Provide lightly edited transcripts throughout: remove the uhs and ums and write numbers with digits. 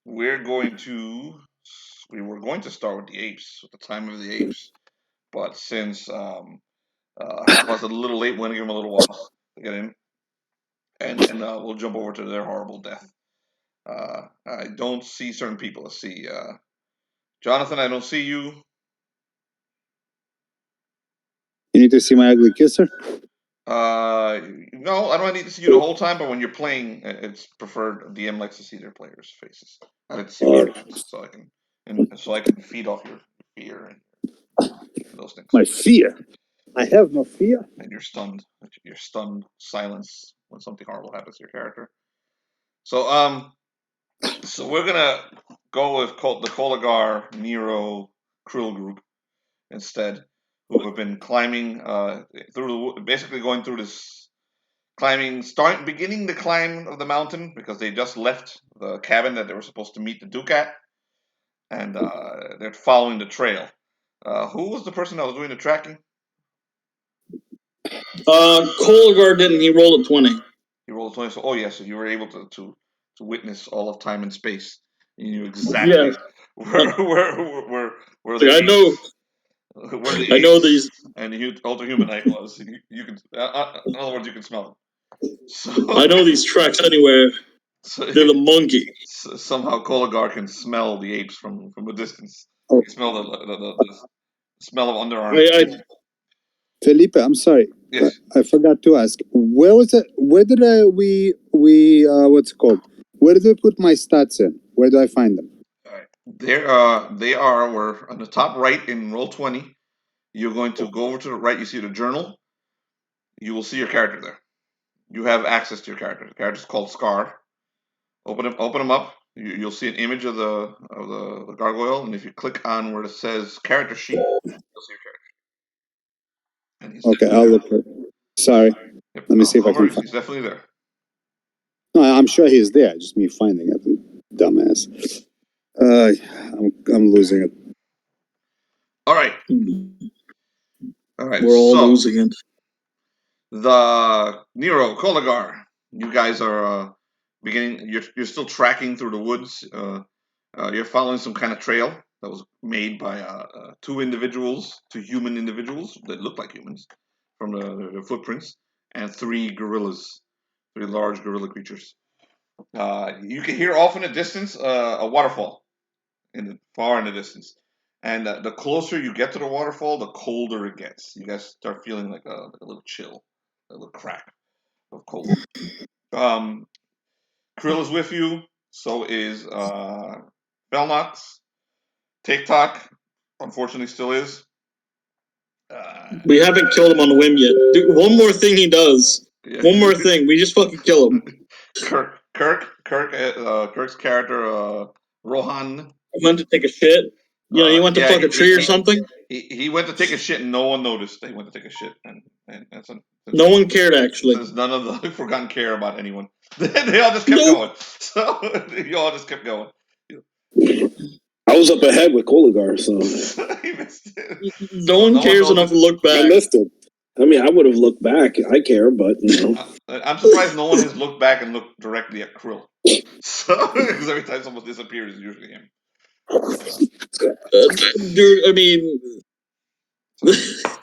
we were going to start with the apes, with the time of the apes, but since half of us a little late, we're going to give them a little while to get in, and then we'll jump over to their horrible death. I don't see certain people. Let's see. Jonathan, I don't see you. You need to see my ugly kisser? No, I don't need to see you the whole time, but when you're playing, it's preferred. DM likes to see their players' faces. I like to see your faces, so I can feed off your fear and those things. My fear? I have no fear. And you're stunned. You're stunned silence when something horrible happens to your character. So we're gonna go with the Koligar, Nero, Krill group instead, who have been climbing basically going through this beginning the climb of the mountain because they just left the cabin that they were supposed to meet the Duke at, and they're following the trail. Who was the person that was doing the tracking? Koligar didn't. He rolled a 20. He rolled a 20. So, so you were able to witness all of time and space. You knew exactly where I know. Where the I know these. And the Ultra-Humanite was. You can, in other words, you can smell them. So, I know these tracks anywhere. So, they're the monkey. Somehow Koligar can smell the apes from a distance. Oh. You can smell the smell of underarms. Felipe, I'm sorry. Yes. I forgot to ask. Where was it? Where did we what's it called? Where did we put my stats in? Where do I find them? All right. We're on the top right in Roll20. You're going to go over to the right. You see the journal. You will see your character there. You have access to your character. The character is called Skaar. Open them up. You'll see an image of the gargoyle, and if you click on where it says character sheet, you'll see your character. Okay, I'll look for it. Sorry. Yep. Let me see if I can find. He's definitely there. No, I'm sure he's there. Just me finding it, dumbass. I'm losing it. All right. We're all losing it. The Nero, Koligar, you guys are beginning. You're still tracking through the woods. You're following some kind of trail that was made by two human individuals that look like humans from the footprints, and three large gorilla creatures. You can hear off in the distance a waterfall far in the distance. And the closer you get to the waterfall, the colder it gets. You guys start feeling like a little chill, a little crack of cold. Krill is with you. So is Felnox. TikTok, unfortunately, still is. We haven't killed him on the whim yet. Dude, one more thing he does. Yeah. One more thing. We just fucking kill him. Kirk's character, Rohan. He went to take a shit. You know, he went to fuck a tree or something. He went to take a shit and no one noticed that he went to take a shit. And no one cared, actually. Since none of the Forgotten care about anyone. They all just kept going. So you all just kept going. I was up ahead with Koligar, so he missed it. No one cares enough to look back. I missed it. I mean, I would have looked back. I care, but you know. I'm surprised no one has looked back and looked directly at Krill. So because every time someone disappears, it's usually him. Dude, I mean,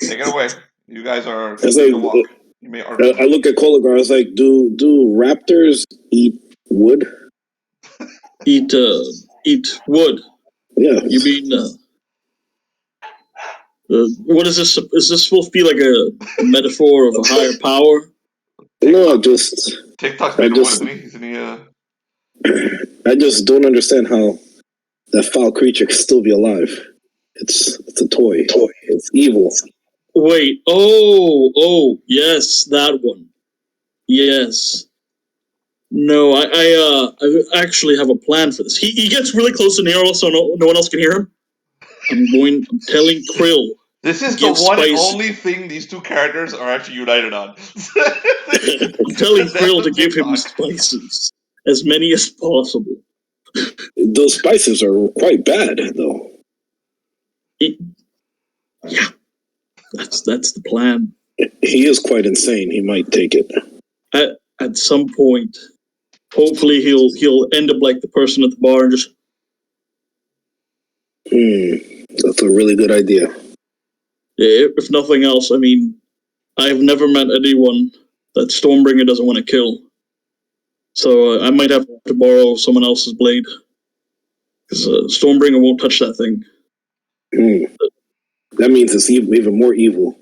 take it away. You guys are. Like, I look at Koligar. I was like, "Do raptors eat wood? Eat wood? Yeah. You mean what is this? Is this supposed to be like a metaphor of a higher power? No, just TikTok's I just don't understand how that foul creature can still be alive. It's a toy. It's evil. Wait. Oh, yes, that one. Yes. No, I actually have a plan for this. He gets really close to Nero, so no one else can hear him. I'm telling Krill. This is the one and only thing these two characters are actually united on. I'm telling Krill to give him spices. As many as possible. Those spices are quite bad, though. Yeah. That's the plan. He is quite insane. He might take it. At some point, hopefully he'll end up like the person at the bar and just. That's a really good idea. If nothing else, I mean, I've never met anyone that Stormbringer doesn't want to kill. So I might have to borrow someone else's blade. Because Stormbringer won't touch that thing. That means it's even more evil.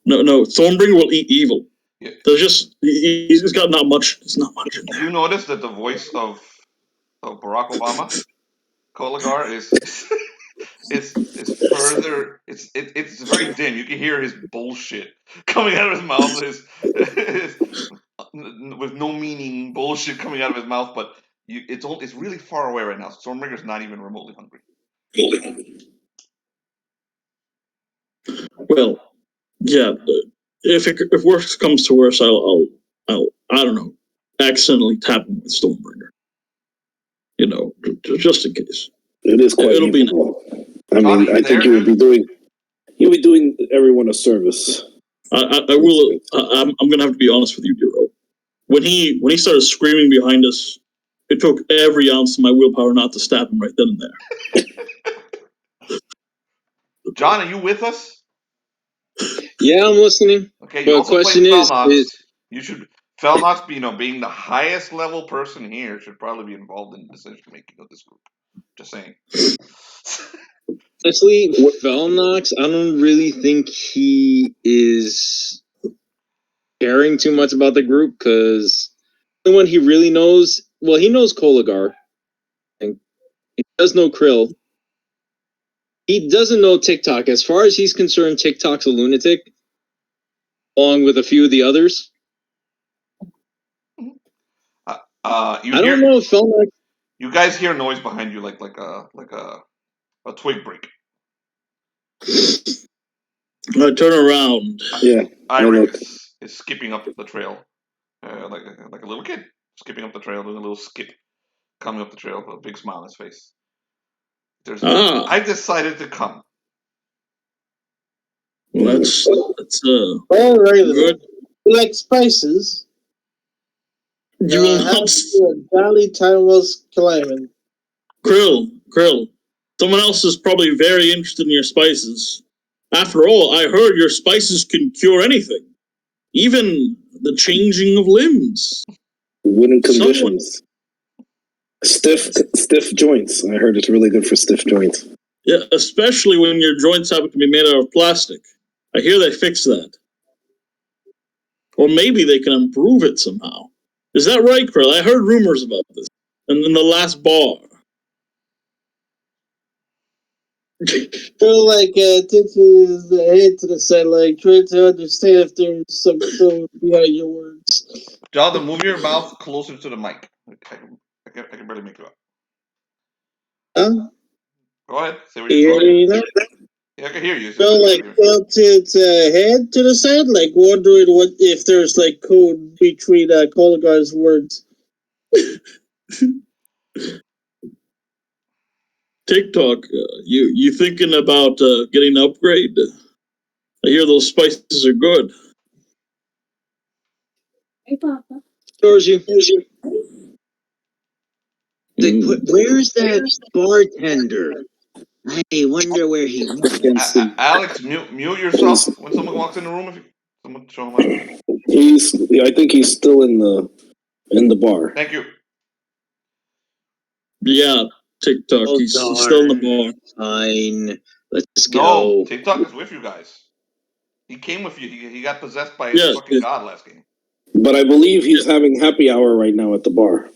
No, Stormbringer will eat evil. Yeah. There's just, he's got not much, there's not much in there. You notice that the voice of Barack Obama, Koligar, is further. It's very dim. You can hear his bullshit coming out of his mouth. With no meaning bullshit coming out of his mouth, but it's really far away right now. Stormbringer's not even remotely hungry. Well, yeah. If worse comes to worse, I'll I don't know, accidentally tap him with Stormbringer. You know, just in case. It is quite It'll be evil. I mean, I think you'll be doing everyone a service. I will. I'm gonna have to be honest with you, Nero. When he started screaming behind us, it took every ounce of my willpower not to stab him right then and there. John, are you with us? Yeah, I'm listening. Okay. But the question is you should Felnox, being the highest level person here, should probably be involved in the decision making of this group. Just saying. honestly, Felnox, I don't really think he is caring too much about the group because the one he really knows, well, he knows Koligar, and he does know Krill. He doesn't know TikTok. As far as he's concerned, TikTok's a lunatic, along with a few of the others. I don't know if Felnox. You guys hear noise behind you, like a twig break. I turn around. Yeah, Irek is skipping up the trail, like a little kid skipping up the trail, doing a little skip, coming up the trail with a big smile on his face. I decided to come. Well, that's All right, good. You like spices? You will not. Jolly timeless Caliban. Krill. Someone else is probably very interested in your spices. After all, I heard your spices can cure anything, even the changing of limbs. Wooden conditions. Stiff joints. I heard it's really good for stiff joints. Yeah, especially when your joints happen to be made out of plastic. I hear they fix that. Or maybe they can improve it somehow. Is that right, Krill? I heard rumors about this. And in the last bar. Feel like this is the head to the side, like trying to understand if there's some truth behind your words. Jonathan, move your mouth closer to the mic. I can barely make it up. Huh? Go ahead. Say what You you're hear me now? Yeah, I can hear you. Feel like tilt its head to the side, like wondering what if there's like code between Koligar's words. TikTok, you thinking about getting an upgrade? I hear those spices are good. Hey, Papa. Towards you. Where's that bartender? I wonder where he went. Alex, mute yourself when someone walks in the room. If someone show him up. I think he's still in the bar. Thank you. Yeah, TikTok. He's still in the bar. Fine. Let's go. No, TikTok is with you guys. He came with you. He got possessed by his fucking god last game. But I believe he's having happy hour right now at the bar.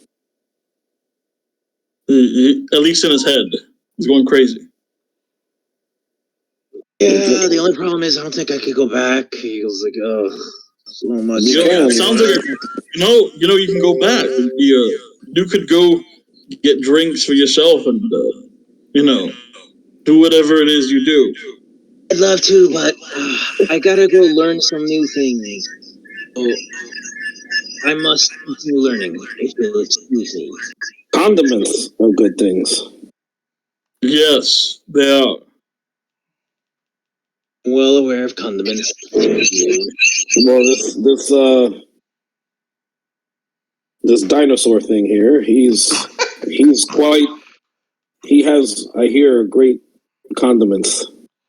At least in his head. He's going crazy. Yeah, the only problem is I don't think I could go back. He was like, oh, so much. It sounds like you can go back. You could go get drinks for yourself and do whatever it is you do. I'd love to, but I gotta go learn some new things. So I must continue learning. If you'll excuse me. Condiments are good things. Yes, they are. Well aware of condiments. Well, this dinosaur thing here. He's quite. He has, I hear, great condiments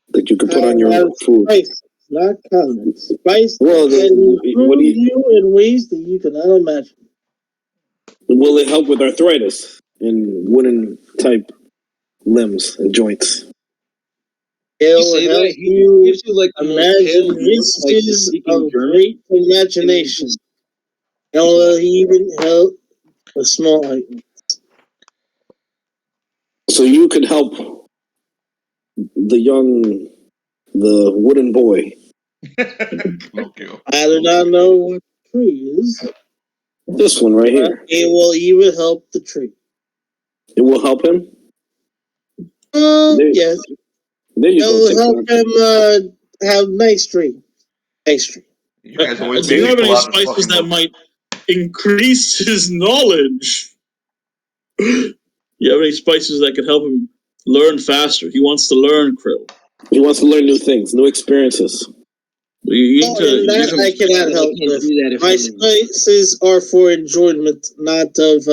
that you can put on your food. Spice, not condiments. Spice Well, that improve you in ways that you cannot imagine. Will it help with arthritis and wooden type limbs and joints? It will say help that he you gives you like the most imagine pale reaches like he's speaking of German. great imagination. It will even help a small item. So you could help the wooden boy. I do not know what the tree is. This one right here. It will even help the tree. It will help him? Yes. There you It go. will help him have nice tree. Nice tree. You guys always Do you make have me any pull out this spices fucking that book. might increase his knowledge? You have any spices that could help him learn faster? He wants to learn, Krill. He wants to learn new things, new experiences. You need to that give him I cannot help with. My spices are for enjoyment, not of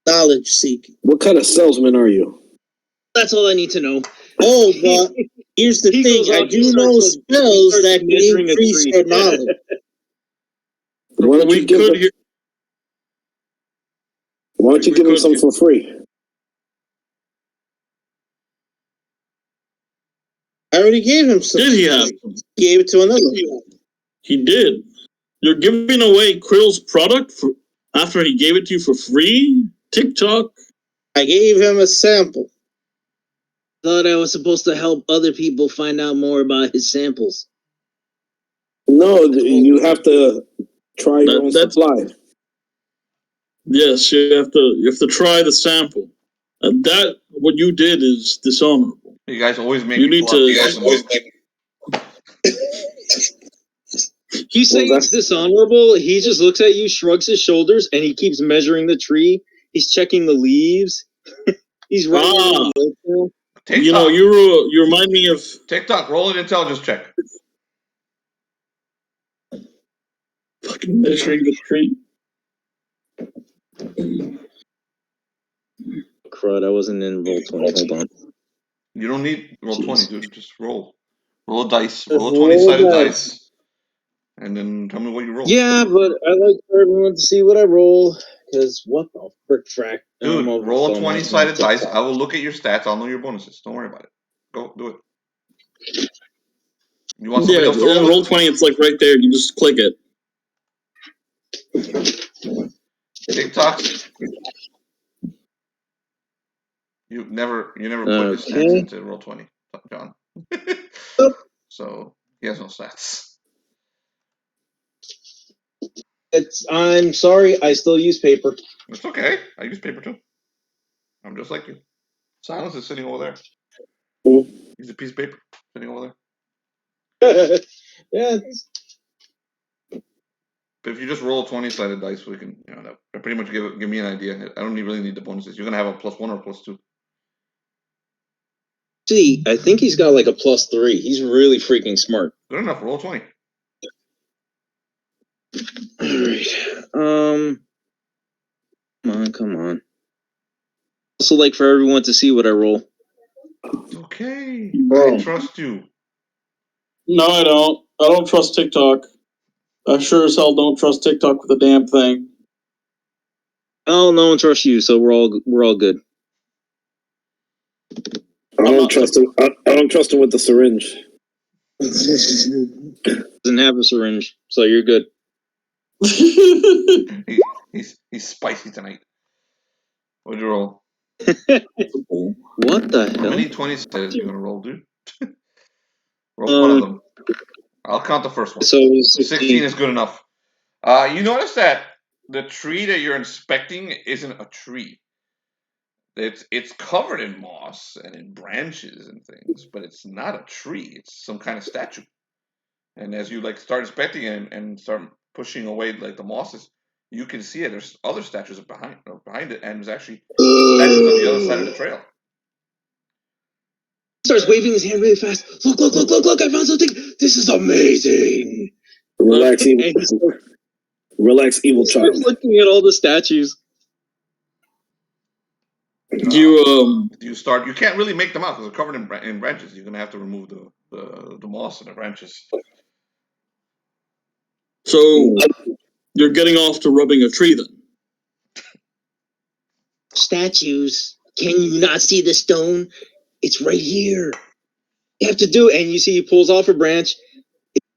knowledge seeking. What kind of salesman are you? That's all I need to know. Oh, but here's the thing. I do know spells that can increase your knowledge. Why don't you give him some for free? I already gave him some. Did he have some? Gave it to another one. He did. You're giving away Krill's product after he gave it to you for free? TikTok? I gave him a sample. Thought I was supposed to help other people find out more about his samples. No, you have to try your own supply. Yes, you have to try the sample. And that what you did is dishonorable. You guys always make You me need pull out to. the He's saying it's dishonorable. He just looks at you, shrugs his shoulders, and he keeps measuring the tree. He's checking the leaves. He's writing. You know, you remind me of TikTok. Roll an intelligence check. fucking measuring the tree. Crud! I wasn't in roll 20. Hold on. You don't need roll 20, dude. Just roll. Roll a dice. Roll a 20-sided dice. And then tell me what you roll. Yeah, but I like for everyone to see what I roll. Because what the frick frack? Dude, roll a 20-sided dice. I will look at your stats. I'll know your bonuses. Don't worry about it. Go, do it. You want somebody else to roll? Roll 20, it's like right there. You just click it. TikTok. You never put his stats into roll 20, John. So he has no stats. I'm sorry, I still use paper. It's okay. I use paper too. I'm just like you. Silence is sitting over there. He's a piece of paper sitting over there. Yeah. But if you just roll a 20-sided dice, we can, that pretty much give me an idea. I don't really need the bonuses. You're gonna have a +1 or a +2. See, I think he's got like a +3. He's really freaking smart. Good enough. Roll 20. All right. Come on. Also, like for everyone to see what I roll. It's okay. Bro. I trust you. No, I don't. I don't trust TikTok. I sure as hell don't trust TikTok with a damn thing. Oh, no one trusts you, so we're all good. I don't trust him. I don't trust him with the syringe. Doesn't have a syringe, so you're good. He's spicy tonight. What'd you roll? What the hell? How many 20-sided are you gonna roll, dude? Roll one of them. I'll count the first one. So 16 is good enough. You notice that the tree that you're inspecting isn't a tree. It's covered in moss and in branches and things, but it's not a tree. It's some kind of statue. And as you start inspecting it and start pushing away the mosses, you can see it. There's other statues behind it, and there's actually statues on the other side of the trail. He starts waving his hand really fast. Look! I found something. This is amazing. Relax, Relax, evil child. Looking at all the statues. You You start. You can't really make them out because they're covered in branches. You're gonna have to remove the moss and the branches. so you're getting off to rubbing a tree then. Statues. Can you not see the stone? It's right here. You have to do it. And you see he pulls off a branch.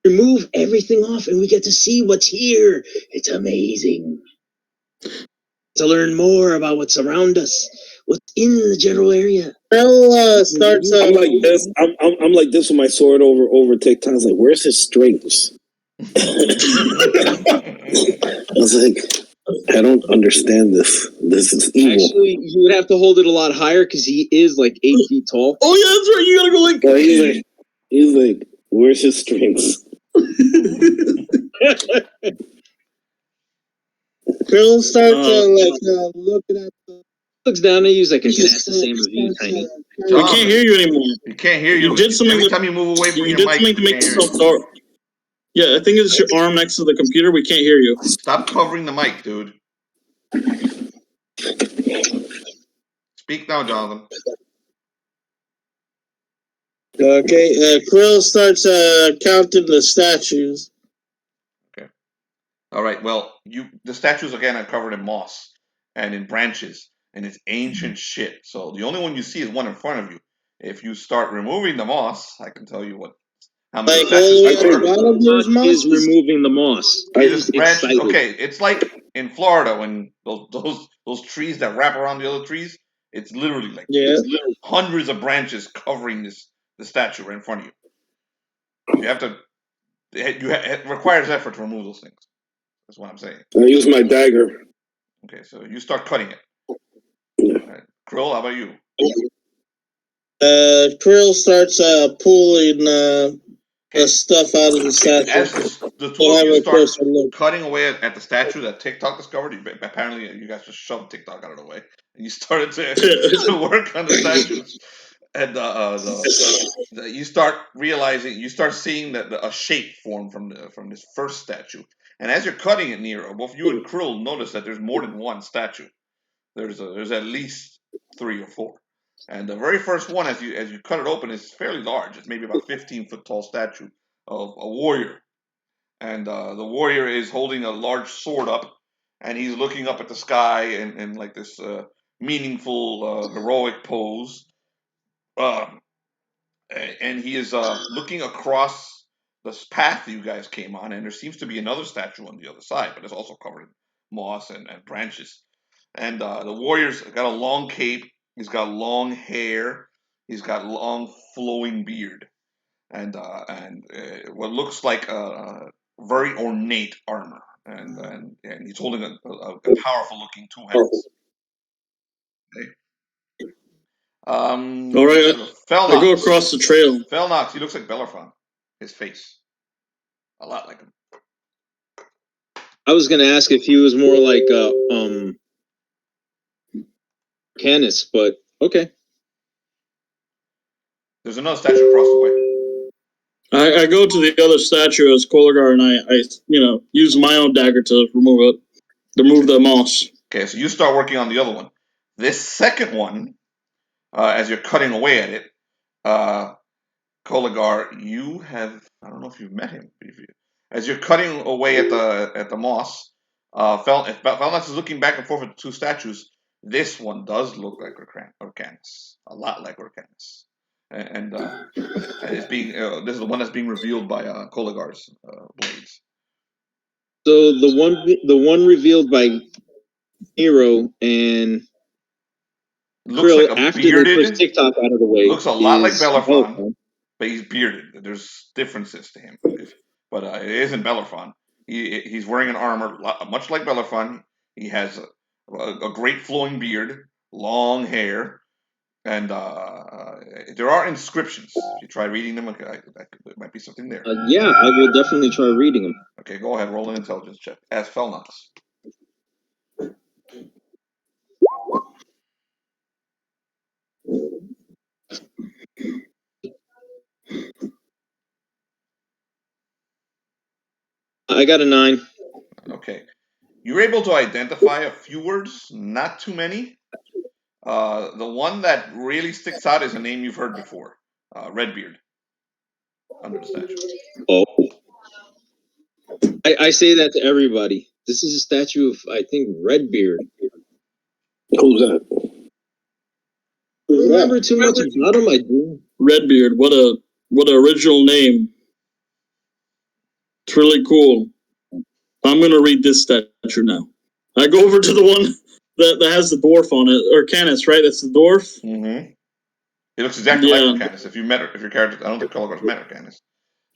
Remove everything off and we get to see what's here. It's amazing. To learn more about what's around us, what's in the general area. Krill starts. I'm like this. I'm like this with my sword over TikTok. I was like, where's his strings? I was like, I don't understand this. This is evil. Actually, you would have to hold it a lot higher because he is like 8 feet tall. Oh yeah, that's right. You gotta go like. Well, he's like, where's his strings? Krill starts looking at the. Looks down at you. He's like, I can ask the same of you, Tiny. We can't hear you anymore. You can't hear you. You did something. Every time you move away from You your did mic, something to you make can't hear yourself dark. Yeah, I think it's your arm next to the computer. We can't hear you. Stop covering the mic, dude. Speak now, Jonathan. Okay, Krill starts counting the statues. Okay. All right. Well, the statues again are covered in moss and in branches, and it's ancient shit. So the only one you see is one in front of you. If you start removing the moss, I can tell you how many Like all the way statues at the bottom, there's Is mosses. removing the moss. Just He's branches. excited. Okay, it's like in Florida when those trees that wrap around the other trees. It's literally like hundreds of branches covering the statue right in front of you. You have to. It requires effort to remove those things. That's what I'm saying. I use my dagger. Okay, so you start cutting it. All right. Krill, how about you? Krill starts pulling stuff out of the statue. As the two of you start cutting away at the statue that TikTok discovered, apparently you guys just shoved TikTok out of the way, and you started to work on the statues. And you start realizing, you start seeing that a shape form from this first statue. And as you're cutting it, Nero, both you and Krill notice that there's more than one statue. There's at least 3 or 4. And the very first one, as you cut it open, is fairly large. It's maybe about 15-foot tall statue of a warrior. And the warrior is holding a large sword up, and he's looking up at the sky in like this meaningful, heroic pose. And he is looking across this path that you guys came on, and there seems to be another statue on the other side, but it's also covered in moss and branches. And the warrior's got a long cape. He's got long hair. He's got long flowing beard, and what looks like a very ornate armor. And he's holding a powerful looking 2 hands. Okay. All right, Felnox. I go across the trail. Felnox, he looks like Bellerophon. His face, a lot like him. I was gonna ask if he was more like Canis, but okay. There's another statue across the way. I go to the other statue as Koligar, and I use my own dagger to remove the moss. Okay, so you start working on the other one. This second one, as you're cutting away at it, Koligar, I don't know if you've met him. As you're cutting away at the moss, Felnox is looking back and forth at the 2 statues. This one does look like Orcanis, a lot like Orcanis, and it's being this is the one that's being revealed by Koligar's blades. So the one revealed by Nero and Krill like after they push TikTok out of the way. Looks a lot like Bellerophon, but he's bearded. There's differences to him, but it isn't Bellerophon. He's wearing an armor much like Bellerophon. He has a great flowing beard, long hair, and there are inscriptions. If you try reading them, there might be something there. Yeah, I will definitely try reading them. Okay, go ahead. Roll an intelligence check. Ask Felnox. I got a 9. Okay. You're able to identify a few words, not too many. The one that really sticks out is a name you've heard before, Redbeard, under the statue. Oh. I say that to everybody. This is a statue of, I think, Redbeard. Who's that? I don't remember too much about him. I do. Redbeard, what a original name. It's really cool. I'm gonna read this statue now. I go over to the one that has the dwarf on it, or Canis, right? That's the dwarf. Mm-hmm. He looks exactly like Canis. If your character, I don't think Koligar's met Canis.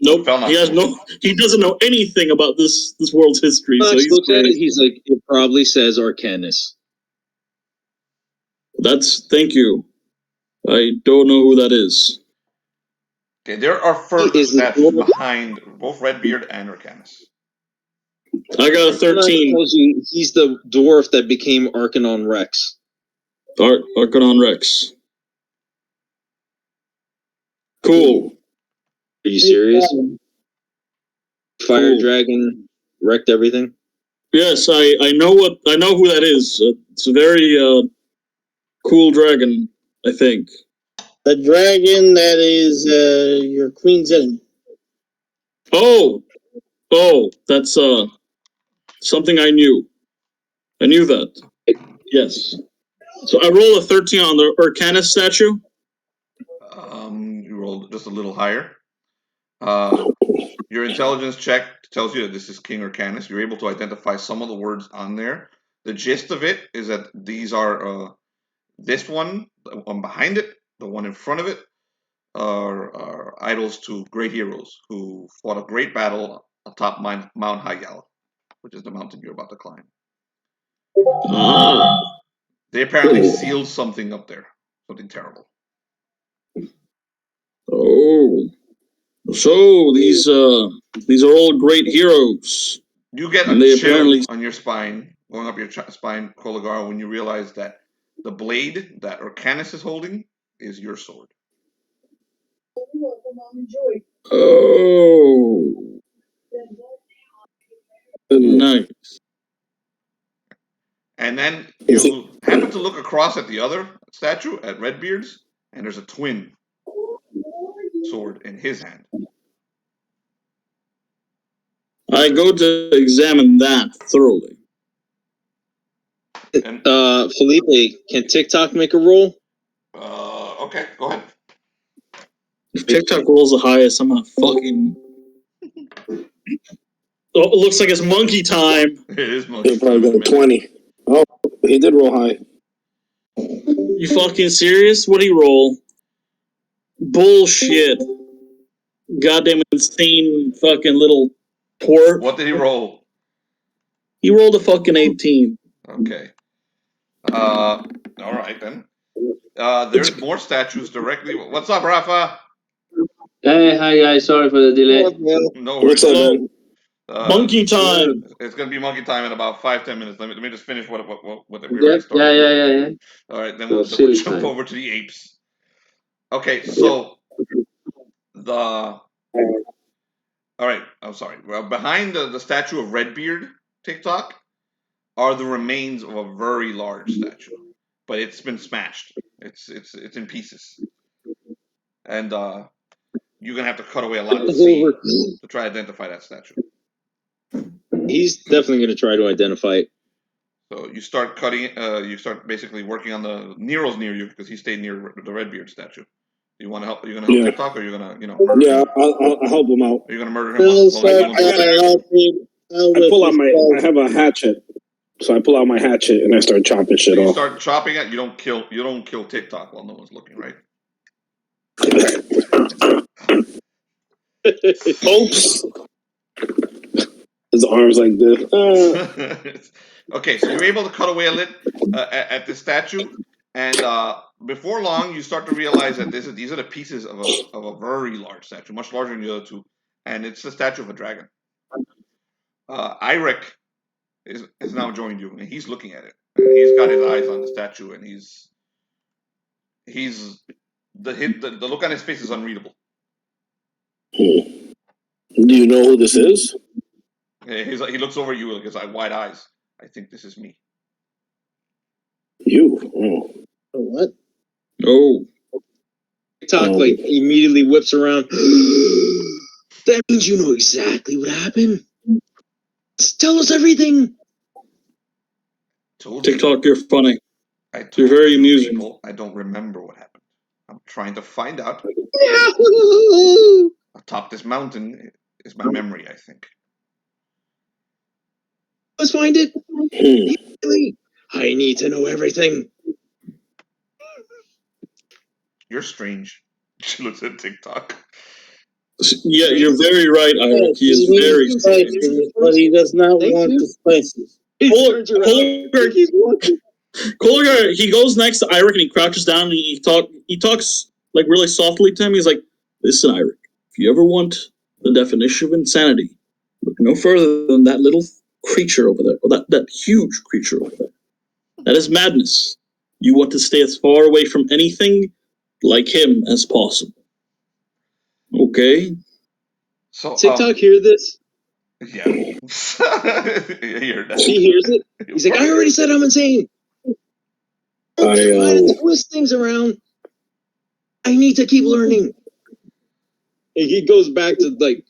Nope. He doesn't know anything about this world's history. So he's looks at it, he's like, it probably says Arcanus. Thank you. I don't know who that is. Okay, there are further statues behind both Redbeard and Arcanus. I got a 13. He's the dwarf that became Arcanon Rex. Arcanon Rex. Cool. Are you serious? Fire Dragon wrecked everything? Yes, I know who that is. It's a very cool dragon, I think. The dragon that is your queen's enemy. Oh, that's something I knew. I knew that. Yes. So I roll a 13 on the Arcanus statue. You rolled just a little higher. Your intelligence check tells you that this is King Arcanus. You're able to identify some of the words on there. The gist of it is that these are this one, the one behind it, the one in front of it, are idols to great heroes who fought a great battle atop Mount Hyde, which is the mountain you're about to climb. They apparently sealed something up there, something terrible. Oh, so these are all great heroes. You get a chill on your spine, going up your spine, Koligar, when you realize that the blade that Arcanus is holding is your sword. Oh, nice. And then you happen to look across at the other statue, at Redbeard's, and there's a twin sword in his hand. I go to examine that thoroughly. Felipe, can TikTok make a roll? Okay, go ahead. If TikTok rolls the highest, I'm gonna fucking... Oh, it looks like it's monkey time. It is monkey time. He'll probably go 20. Oh, he did roll high. You fucking serious? What'd he roll? Bullshit. Goddamn insane fucking little twerp. What did he roll? He rolled a fucking 18. Okay. All right then. There's more statues directly. What's up, Rafa? Hey, hi guys. Sorry for the delay. No worries. What's up, man? Monkey time. It's gonna be monkey time in about 5-10 minutes. Let me just finish what we Yep. started. Yeah. All right, then we'll jump over to the apes. Okay, so all right. I'm sorry. Well, behind the statue of Redbeard, TikTok, are the remains of a very large statue, but it's been smashed. It's in pieces, and you're gonna have to cut away a lot to try to identify that statue. He's definitely going to try to identify it. So you start cutting. You start basically working on the Nero's near you because he stayed near the Redbeard statue. You want to help? Are you going to help TikTok, or are you going to, Yeah, I'll help him out. Are you going to murder him? I pull out I have a hatchet, so I pull out my hatchet and I start chopping shit off. You start chopping it. You don't kill TikTok while no one's looking, right? Oops. His arms like this. Okay, so you're able to cut away a lit at the statue, and before long, you start to realize that these are the pieces of a very large statue, much larger than the other two, and it's the statue of a dragon. Irek has now joined you, and he's looking at it. And he's got his eyes on the statue, and he's the look on his face is unreadable. Do you know who this is? He looks over at you with his wide eyes. I think this is me. You? Oh. What? Oh. TikTok like immediately whips around. That means you know exactly what happened. Tell us everything. TikTok, you're funny. You're very amusing. People, I don't remember what happened. I'm trying to find out. Atop this mountain is my memory, I think. Let's find it. I need to know everything. You're strange. She looks at TikTok. Yeah, you're very right, Irek. He is very spicy, but he does not want the spices. Koligar, he goes next to Irek and he crouches down and he talks like really softly to him. He's like, "Listen, Irek, if you ever want the definition of insanity, look no further than that little creature over there, or that huge creature over there. That is madness. You want to stay as far away from anything like him as possible. Okay?" So TikTok hear this? Yeah. He hears it. He's like, I already said I'm insane. I'm trying to twist things around. I need to keep learning. And he goes back to like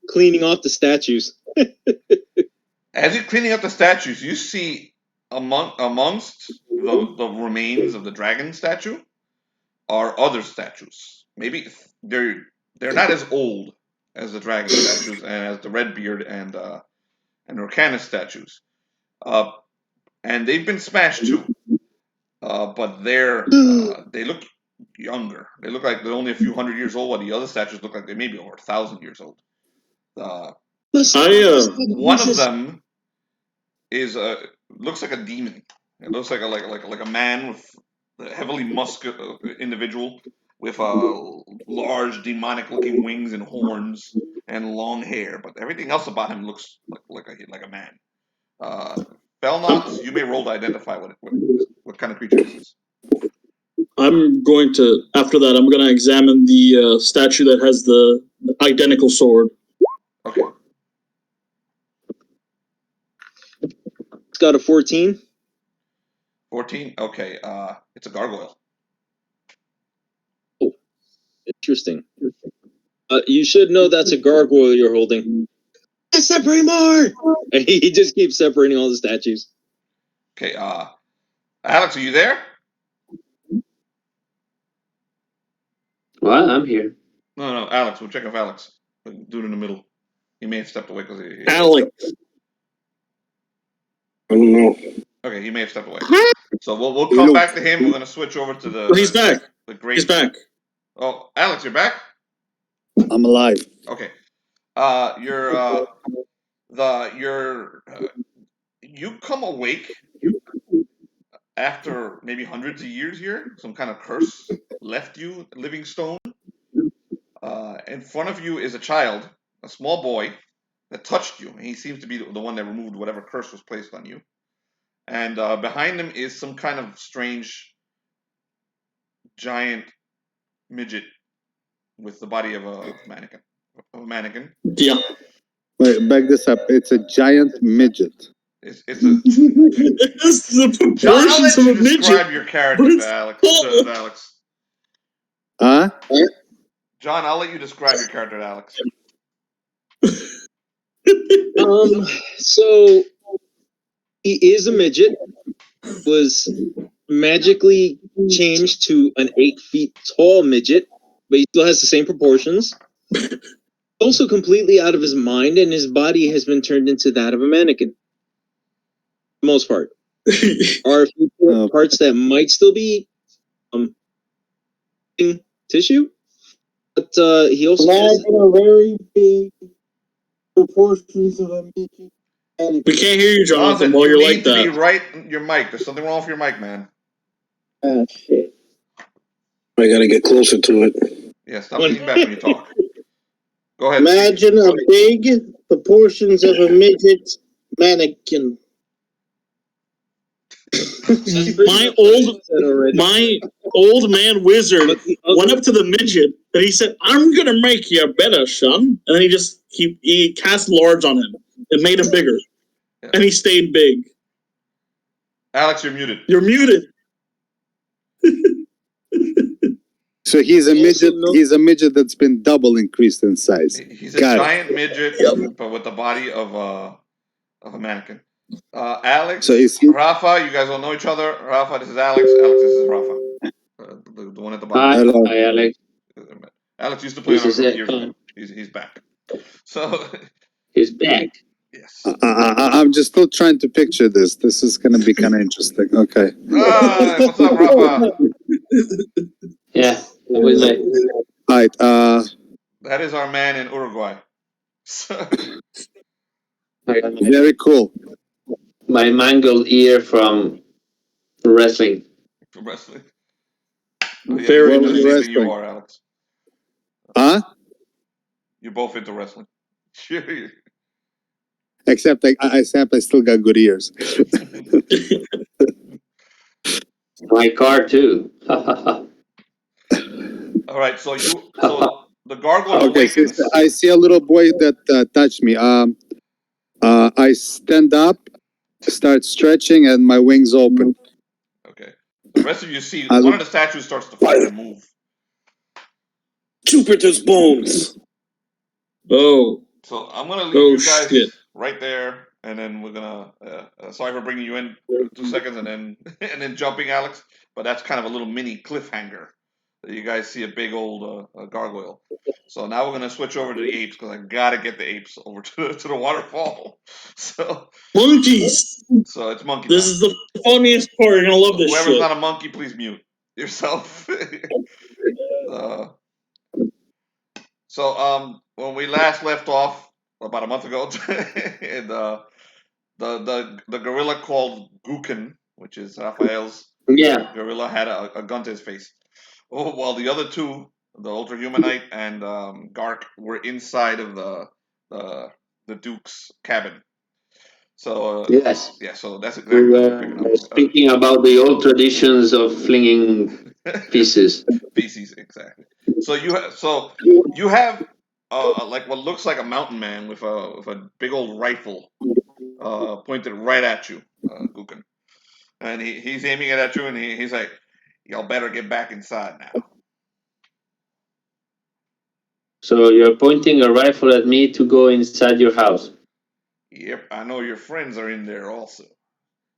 cleaning off the statues. As you're cleaning up the statues, you see amongst the remains of the dragon statue are other statues. Maybe they're not as old as the dragon statues and as the Redbeard and Orcanis statues, and they've been smashed too. But they look younger. They look like they're only a few hundred years old, while the other statues look like they may be over 1,000 years old. One of them is looks like a demon. It looks like a man with a heavily muscular individual with large demonic-looking wings and horns and long hair. But everything else about him looks like a man. Felnox, you may roll to identify what kind of creature this is. I'm going to, after that, I'm going to examine the statue that has the identical sword. Okay. It's got a 14. 14? Okay. It's a gargoyle. Oh, interesting. You should know that's a gargoyle you're holding. Separate more! He just keeps separating all the statues. Okay, Alex, are you there? What? I'm here. No, Alex. We'll check if Alex. Dude in the middle. He may have stepped away because he... Alex. I don't know. Okay, he may have stepped away. So we'll come back to him. We're going to switch over to the... He's back. The Great... He's back. Oh, Alex, you're back? I'm alive. Okay. You come awake after maybe hundreds of years here. Some kind of curse left you, living stone. In front of you is a child, a small boy, that touched you. He seems to be the one that removed whatever curse was placed on you. And behind him is some kind of strange, giant midget with the body of a mannequin. Yeah. Wait, back this up. It's a giant midget. It's a... This is the John, I'll let proportions of you a midget. describe your character to Alex. Huh? John, I'll let you describe your character to Alex. So he is a midget. Was magically changed to an 8 feet tall midget, but he still has the same proportions. Also completely out of his mind, and his body has been turned into that of a mannequin. For the most part. Are a few parts that might still be tissue, but he also has very big proportions of a midget. We can't hear you, Jonathan, while you you're need like to that. be right in your mic. There's something wrong with your mic, man. Shit. I gotta get closer to it. Yeah, stop leaning back when you talk. Go ahead. Imagine a big proportions of a midget mannequin. My old man wizard went up to the midget and he said, "I'm gonna make you better, son." And then he cast large on him. It made him bigger. Yeah. And he stayed big. Alex, you're muted. You're muted. So he's a midget. no- He's a midget that's been double increased in size. He's a Got it. giant midget, but with the body of a mannequin. Alex, So is he? Rafa, you guys all know each other. Rafa, this is Alex. Alex, this is Rafa. The one at the bottom. Hi, Hello. hi, Alex. Alex used to play This on is our it. years ago. He's back. So He's back. yes. I'm just still trying to picture this. This is going to be kind of interesting. Okay. Ah, what's up, Rafa? Yeah, with my All right. That is our man in Uruguay. So, I got my, Very cool. my mangled ear from wrestling. from wrestling. Oh, yeah, Very you're What into was the same thing you wrestling? are, Alex. Huh? You're both into wrestling. Except I still got good ears. My car too. All right, so the gargoyle Okay. So awakens. I see a little boy that touched me. I stand up, start stretching, and my wings open. Okay. The rest of you see I one look- of the statues starts to fucking move. Jupiter's bones. Oh. So I'm gonna leave Oh, you guys shit. right there, and then we're gonna. Sorry for bringing you in for 2 seconds, and then and then jumping, Alex. But that's kind of a little mini cliffhanger. You guys see a big old gargoyle. So now we're gonna switch over to the apes because I gotta get the apes over to the waterfall. So Monkeys! it's monkey This time. is the funniest part. You're gonna love this Whoever's shit. not a monkey, please mute yourself. So when we last left off about a month ago, and the gorilla called Gouken, which is Raphael's Yeah. gorilla, had a gun to his face. While the other two, the Ultra-Humanite and Gark, were inside of the Duke's cabin. So Yes. yeah, so that's We exactly what we're were picking up. speaking about the old traditions of flinging pieces. Feces, exactly. So you have like what looks like a mountain man with a big old rifle pointed right at you, Gouken, and he's aiming it at you, and he's like, "Y'all better get back inside now." So you're pointing a rifle at me to go inside your house. Yep, I know your friends are in there also.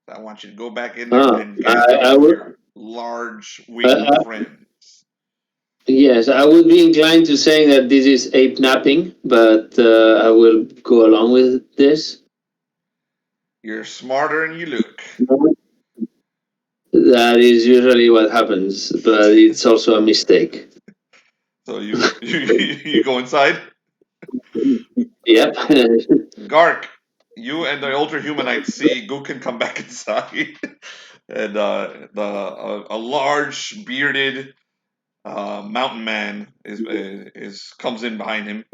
I want you to go back in there Ah, and get rid I of would. your large winged friends. Yes, I would be inclined to saying that this is ape napping, but I will go along with this. You're smarter than you look. That is usually what happens, but it's also a mistake. So you go inside. Yep. Gark, you and the Ultra-Humanite see Gouken come back inside, and a large bearded mountain man is comes in behind him.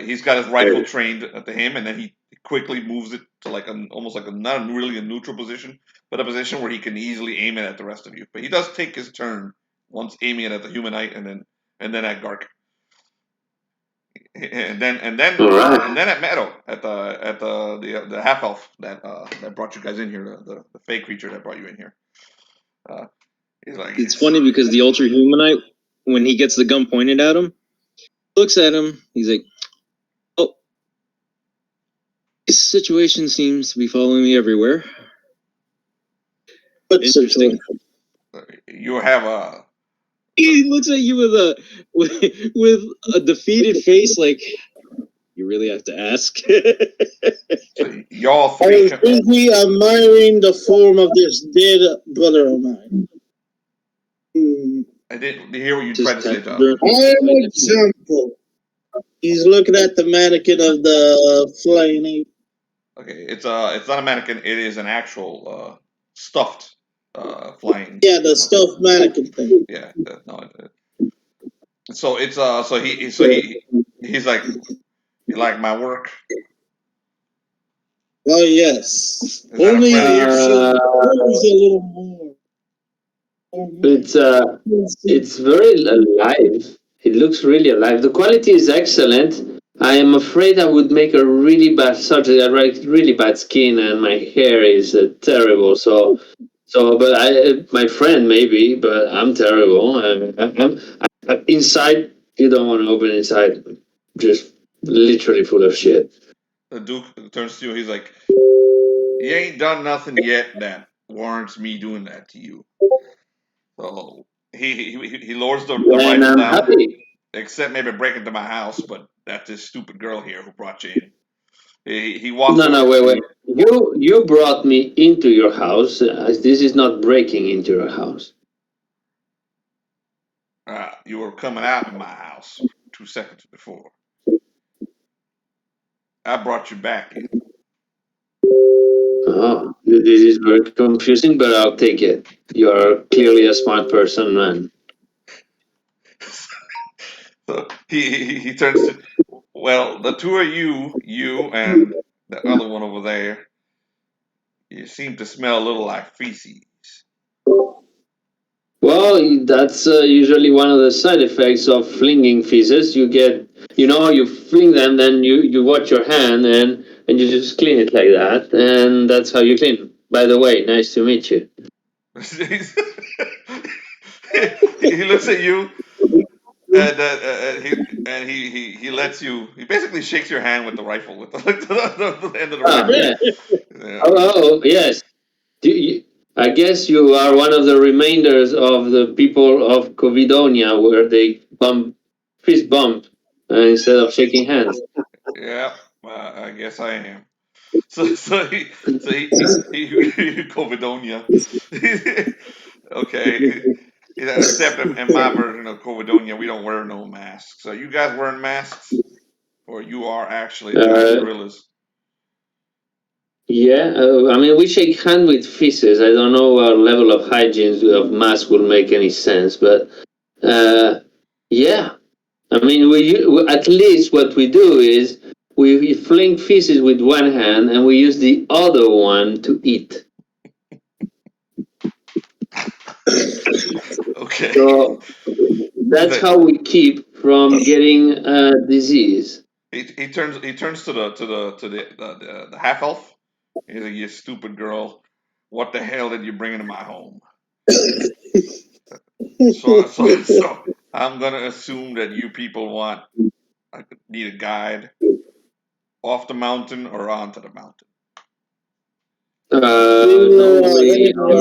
He's got his rifle trained to him, and then he quickly moves it to like almost like not really a neutral position, but a position where he can easily aim it at the rest of you. But he does take his turn once aiming it at the Humanite, and then at Gark. And then at Meadow, at the half elf that brought you guys in here, the fake creature that brought you in here. He's like, It's funny because the Ultra-Humanite, when he gets the gun pointed at him, looks at him, he's like, "Oh, this situation seems to be following me everywhere." Interesting. you have a. He looks at you with a defeated face, like, you really have to ask. So y'all I three. was busy admiring the form of this dead brother of mine. I didn't hear what you Just tried to say, John. An example. He's looking at the mannequin of the flying ape. Okay, it's not a mannequin. It is an actual stuffed flying. Yeah, the stuffed mannequin thing. Yeah, no. So it's he's like, you like my work? Oh yes. Is that a Only friend of yours? always a little more. It's very alive. It looks really alive. The quality is excellent, I am afraid I would make a really bad surgery. I have really bad skin, and my hair is terrible. So, but my friend maybe, but I'm terrible. I'm inside. You don't want to open inside. Just literally full of shit. The Duke turns to you. He's like, "You ain't done nothing yet that warrants me doing that to you." So he lowers the And rifle I'm down, happy. except maybe break into my house. But that's this stupid girl here who brought you in. He walks No, over wait, to wait. you. You brought me into your house. This is not breaking into your house. You were coming out of my house 2 seconds before. I brought you back in. Oh, this is very confusing, but I'll take it. You're clearly a smart person, man. So he turns to, well, the two of you and the other one over there, you seem to smell a little like feces. Well, that's usually one of the side effects of flinging feces. You get, you fling them, then you watch your hand and you just clean it like that, and that's how you clean. By the way, nice to meet you. He looks at you and he lets you. He basically shakes your hand with the rifle, with the end of the Ah, rifle. yeah. Yeah. Yes. I guess you are one of the remainders of the people of Covidonia where they fist bump instead of shaking hands. Yeah, I guess I am. So he Covidonia. Okay, except in my version of Covidonia, we don't wear no masks. So you guys wearing masks, or you are actually giant Uh, gorillas? yeah, I mean, we shake hand with feces. I don't know what level of hygiene of mask will make any sense, but yeah. I mean, at least what we do is we fling feces with one hand and we use the other one to eat. Okay. So that's how we keep from getting disease. He turns to the half elf. He's like, "You stupid girl, what the hell did you bring into my home?" So I'm gonna assume that you people need a guide off the mountain or onto the mountain. No, we are.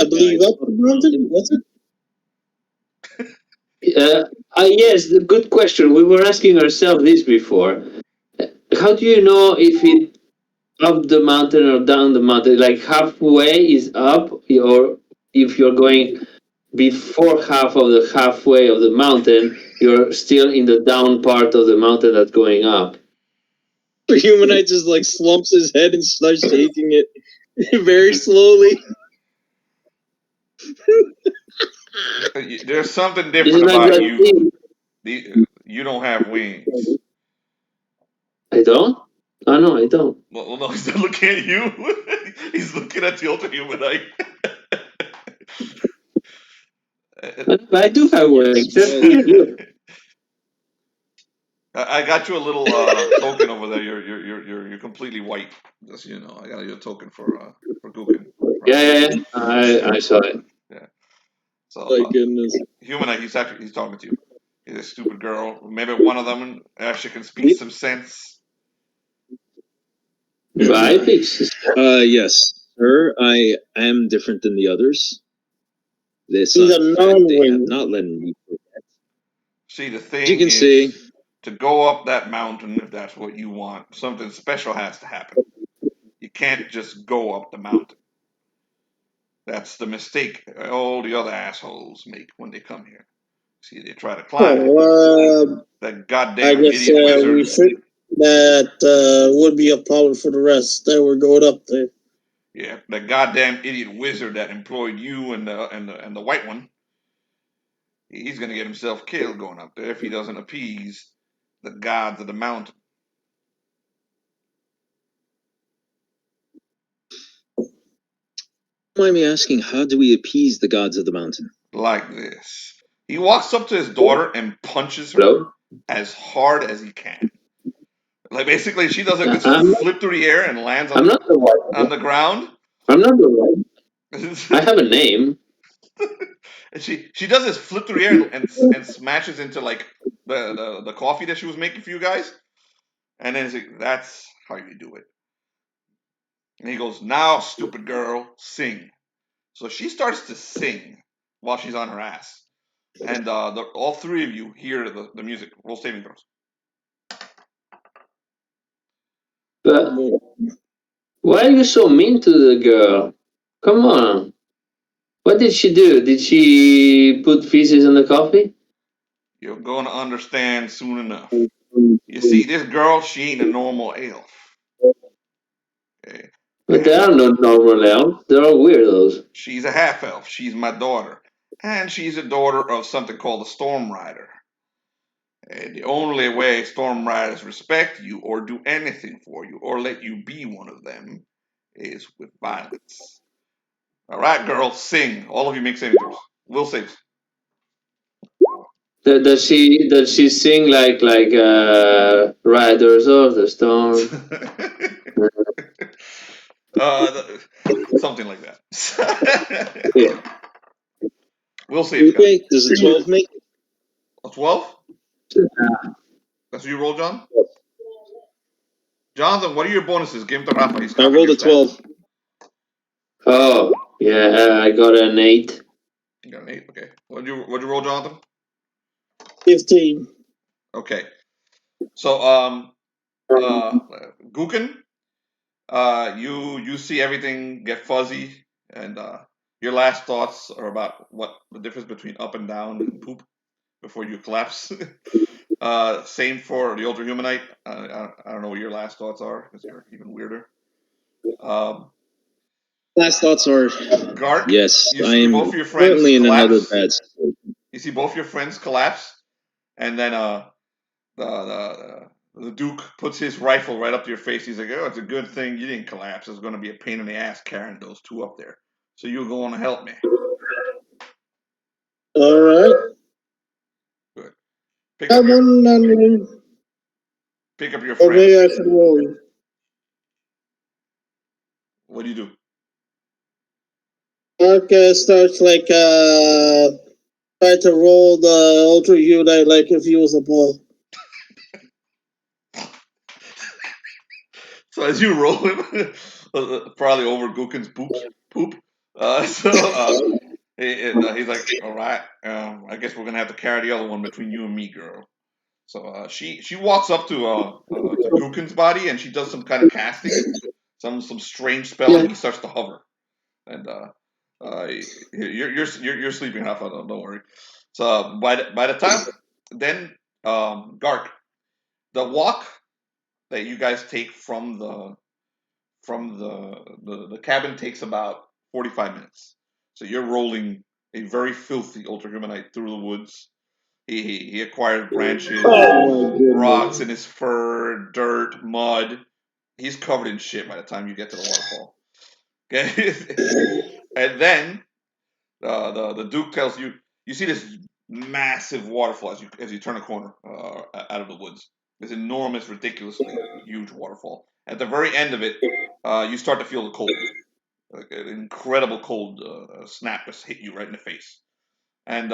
I believe up the mountain. What's it? Yes, the good question. We were asking ourselves this before. How do you know if it up the mountain or down the mountain? Like halfway is up, or if you're going before half of the halfway of the mountain, you're still in the down part of the mountain that's going up. The Humanite just like slumps his head and starts shaking it very slowly. There's something This is different like about that you. thing. You don't have wings. I don't? Oh, no, I don't. Well, no, he's not looking at you. He's looking at the Ultra-Humanite. I do have wings. I got you a little token over there. You're completely white. Just so you know, I got you a token for Gouken. Yeah. I saw it. Yeah. So My goodness. Humanite, he's talking to you. He's a stupid girl. Maybe one of them actually can speak some sense. Right? It's Yes, sir. I am different than the others. This He's a fact they have non-wing. not let me forget. See, the As thing you can is, see, to go up that mountain, if that's what you want, something special has to happen. You can't just go up the mountain. That's the mistake all the other assholes make when they come here. See, they try to climb it. That I goddamn guess idiot we wizard. should. That would be a problem for the rest that were going up there. Yeah, that goddamn idiot wizard that employed you and the white one. He's gonna get himself killed going up there if he doesn't appease the gods of the mountain. mind me asking, how do we appease the gods of the mountain? Like this. He walks up to his daughter and punches her Hello? as hard as he can. Like basically, she does this flip through the air and lands I'm not the one. on the ground. I'm not the one. I have a name. And she does this flip through the air and smashes into like the coffee that she was making for you guys. And then it's like, that's how you do it. And he goes, now, stupid girl, sing. So she starts to sing while she's on her ass. And all three of you hear the music. Roll saving throws. But why are you so mean to the girl? Come on. What did she do? Did she put feces in the coffee? You're going to understand soon enough. You see, this girl, she ain't a normal elf. Okay. But there are no normal elves. They're all weirdos. She's a half elf. She's my daughter. And she's a daughter of something called a Stormrider. And the only way Stormriders respect you or do anything for you or let you be one of them is with violence. All right, girls, sing. All of you make saving throws. Will saves. Does she sing like Riders of the Storm? Something like that. Yeah. Will saves. Okay, does a 12 make it? A 12? That's what you roll, John? Jonathan, what are your bonuses? Give him to Rafa. He's I rolled a 12. Oh, yeah, I got an 8. You got an 8, okay. What'd you roll, Jonathan? 15. Okay. So, Gouken, you see everything get fuzzy, and your last thoughts are about what the difference between up and down and poop before you collapse. Same for the Ultra-Humanite. I don't know what your last thoughts are, because they're even weirder. Last thoughts are, Gark, yes, you I see am both of your friends currently in collapse. another bad situation. You see both your friends collapse, and then the Duke puts his rifle right up to your face. He's like, "Oh, it's a good thing you didn't collapse. It's going to be a pain in the ass carrying those two up there. So you're going to help me." All right. Good. Pick up your Or maybe I friends. should roll. What do you do? Gark starts like try to roll the Ultra-Humanite like if he was a ball. So as you roll him, probably over Gouken's poop. He's like, "All right, I guess we're gonna have to carry the other one between you and me, girl." So she walks up to Gouken's body and she does some kind of casting, some strange spell, and he starts to hover. And you're sleeping, Rafa. Don't worry. So by the time then, Gark, the walk that you guys take from the cabin takes about 45 minutes. So you're rolling a very filthy Ultra-Humanite through the woods. He acquired branches, rocks in his fur, dirt, mud. He's covered in shit by the time you get to the waterfall. Okay, and then the Duke tells you see this massive waterfall as you turn a corner out of the woods. This enormous, ridiculously huge waterfall. At the very end of it, you start to feel the cold, like an incredible cold snap just hit you right in the face. And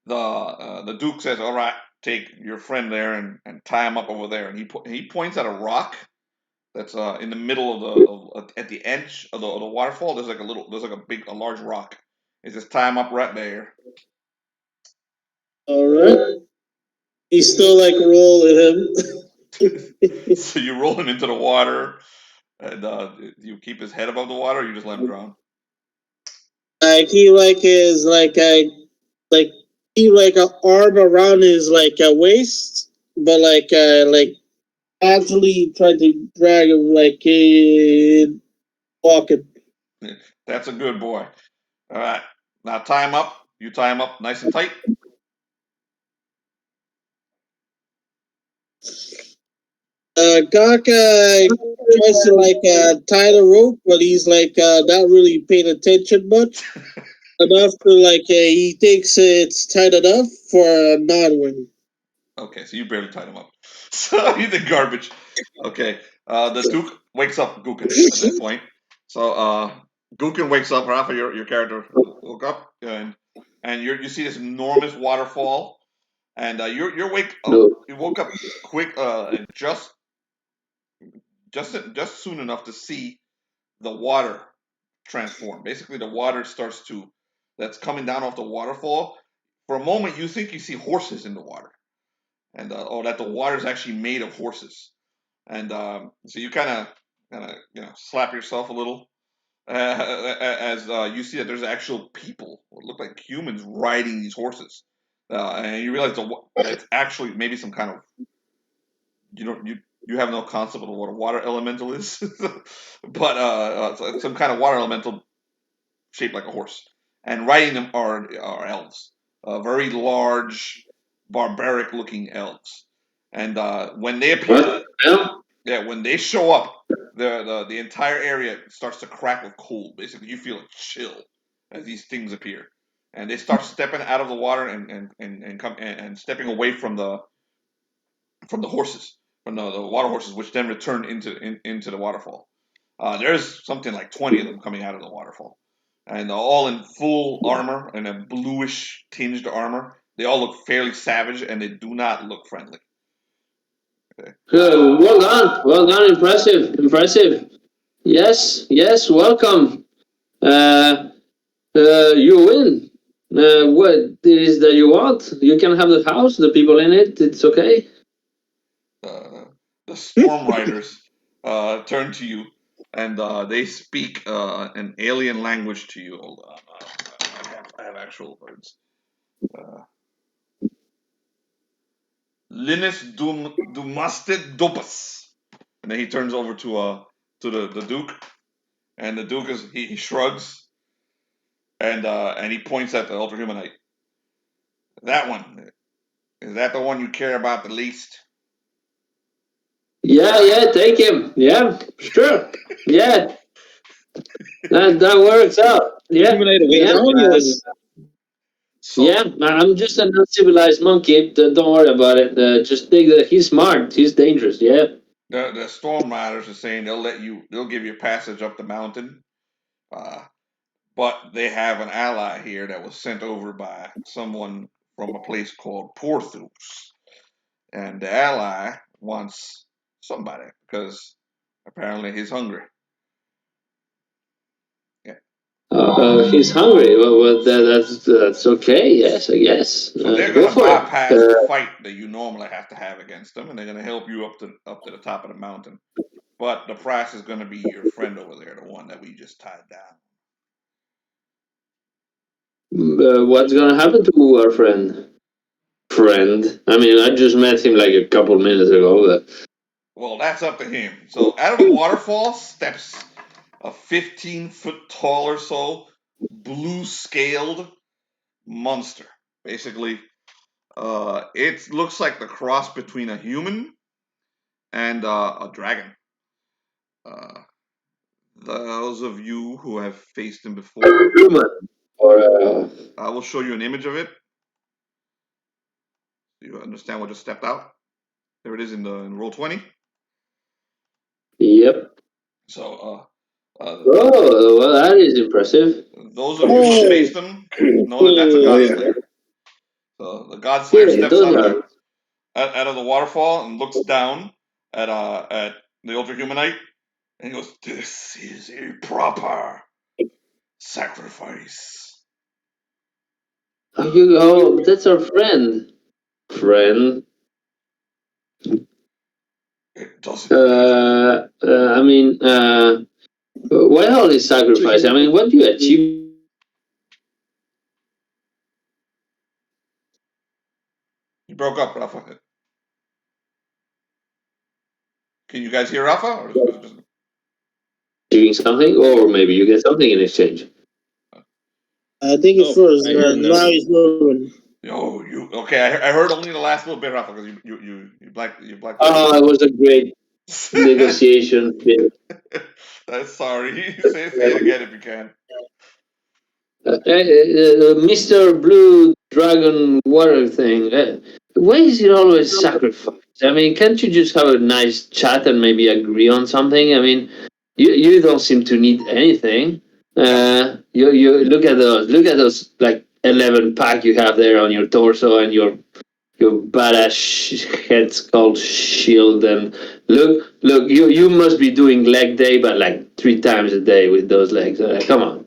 the Duke says, "All right, take your friend there and tie him up over there." And he points at a rock that's in the middle of at the edge of the waterfall. There's like a large rock. He says, "Tie him up right there." All right. He's still like rolling him. So you roll him into the water, and you keep his head above the water, or you just let him drown. Like he like is like a like he like a arm around his like a waist, but like actually trying to drag him like walking. That's a good boy. All right, now tie him up. You tie him up nice and tight. Gark tries to like tie the rope, but he's like not really paying attention much. Enough to like he thinks it's tight enough for a non-win. Okay, so you barely tied him up. So you did garbage. Okay. The Duke wakes up Gouken at that point. So Gouken wakes up. Rafa, your character woke up, and you see this enormous waterfall, and you're wake up. No. You woke up quick, and just soon enough to see the water transform. Basically, the water starts to that's coming down off the waterfall. For a moment, you think you see horses in the water, and or that the water is actually made of horses, and so you kind of slap yourself a little as you see that there's actual people, what look like humans, riding these horses, and you realize it's actually maybe some kind of you have no concept of what a water elemental is, but it's some kind of water elemental shaped like a horse, and riding them are elves, very large, barbaric-looking elves, and when they appear, when they show up, the entire area starts to crack with cold. Basically, you feel a chill as these things appear, and they start stepping out of the water and stepping away from the horses, from the water horses, which then return into the waterfall. There's something like 20 of them coming out of the waterfall, and all in full armor and a bluish tinged armor. They all look fairly savage, and they do not look friendly. Okay. Well done, impressive. Yes, welcome. You win. What it is that you want? You can have the house, the people in it. It's okay. The Stormriders turn to you, and they speak an alien language to you. Hold on, I have actual words. Linus Dumasted Dopas, and then he turns over to the Duke, and the Duke he shrugs, and he points at the Ultra-Humanite. That one, is that the one you care about the least? Yeah, take him. Yeah, sure. Yeah. That works out. Yeah. Yeah, I'm just an uncivilized monkey. Don't worry about it. Just think that he's smart. He's dangerous. Yeah. The Stormriders are saying they'll give you passage up the mountain, but they have an ally here that was sent over by someone from a place called Porthos, and the ally wants somebody because apparently he's hungry. He's hungry. Well, that's okay. Yes, I guess. So they're Go going to for bypass it. the fight that you normally have to have against them, and they're going to help you up to the top of the mountain. But the price is going to be your friend over there, the one that we just tied down. What's gonna happen to our friend? I mean, I just met him like a couple minutes ago. But... Well, that's up to him. So out of the waterfall steps a 15-foot tall or so, blue-scaled monster. Basically, it looks like the cross between a human and a dragon. Those of you who have faced him before, I will show you an image of it. You understand what just stepped out? There it is in roll 20. Yep. So, well, that is impressive. Those of you who faced them know that that's a Godslayer. So the Godslayer steps out of the waterfall and looks down at the Ultra-Humanite, and he goes, "This is a proper sacrifice." Oh, that's our friend. It doesn't. I mean, why all this sacrifice? I mean, what do you achieve? You broke up, Rafa. Can you guys hear Rafa? Or just... Doing something, or maybe you get something in exchange. I think it's first. Now he's moving. Yo, okay? I heard only the last little bit, Rafa, because you black. Oh, it was a great negotiation. Sorry. Say it again if you can. Mr. Blue Dragon water thing. Why is it always sacrifice? I mean, can't you just have a nice chat and maybe agree on something? I mean, you don't seem to need anything. You look at those like 11 pack you have there on your torso and your badass head skull shield, and look, you must be doing leg day, but like 3 times a day with those legs. Come on,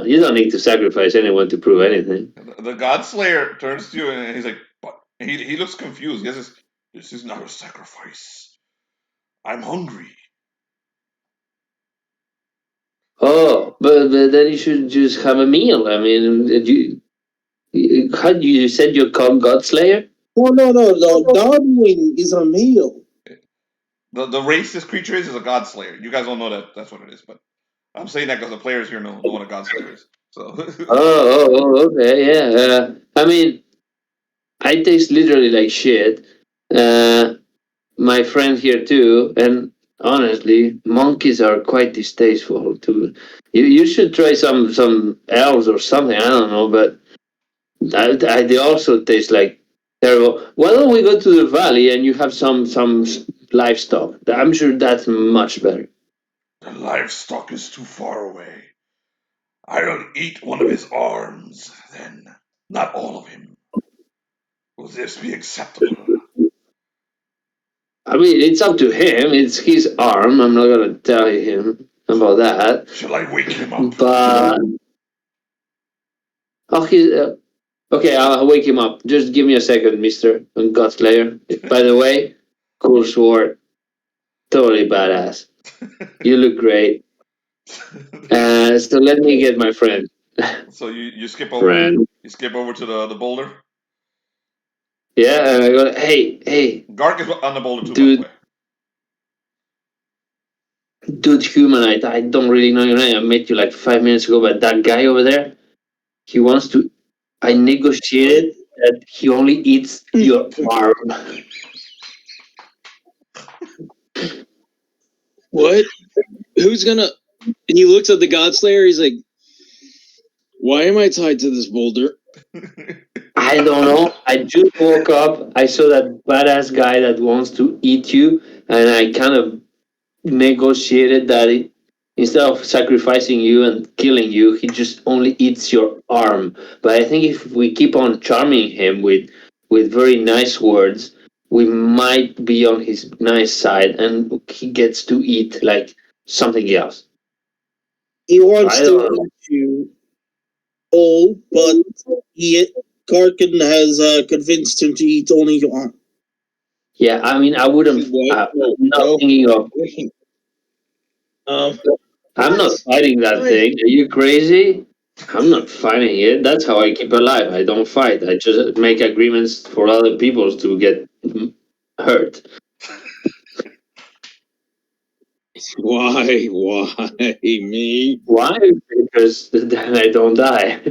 you don't need to sacrifice anyone to prove anything. The Godslayer turns to you and he's like, "But he looks confused. He says, "This is not a sacrifice. I'm hungry." Oh, but then you should just have a meal. I mean, how you said you're called Godslayer? No. The Darwin is a meal. The race this creature is a Godslayer. You guys don't know that that's what it is, but I'm saying that because the players here know what a Godslayer is. So Okay, yeah. I mean, I taste literally like shit. My friend here too, and honestly, monkeys are quite distasteful too. You should try some elves or something. I don't know, but they also taste like terrible. Why don't we go to the valley and you have some livestock? I'm sure that's much better. the livestock is too far away. I'll eat one of his arms, then not all of him. Will this be acceptable? I mean, it's up to him. It's his arm. I'm not gonna tell him about that. Shall I wake him up? But okay, I'll wake him up. Just give me a second, Mister Godslayer. By the way, cool sword, totally badass. You look great. So let me get my friend. So you skip over. Friend. You skip over to the boulder. Yeah, and I go, hey. Gark is on the boulder too, Dude. by the way. Dude, Humanite, I don't really know your name. I met you like 5 minutes ago, but that guy over there, he wants to. I negotiated that he only eats your arm. What? Who's gonna? And he looks at the Godslayer. He's like, "Why am I tied to this boulder?" I don't know. I just woke up. I saw that badass guy that wants to eat you, and I kind of negotiated that instead of sacrificing you and killing you, he just only eats your arm. But I think if we keep on charming him with very nice words, we might be on his nice side, and he gets to eat like something else. He wants to eat you all, but Karkin has convinced him to eat only your arm. Yeah, I mean, I wouldn't. I'm not thinking of. I'm not fighting that thing. Are you crazy? I'm not fighting it. That's how I keep alive. I don't fight. I just make agreements for other people to get hurt. Why? Why me? Why? Because then I don't die.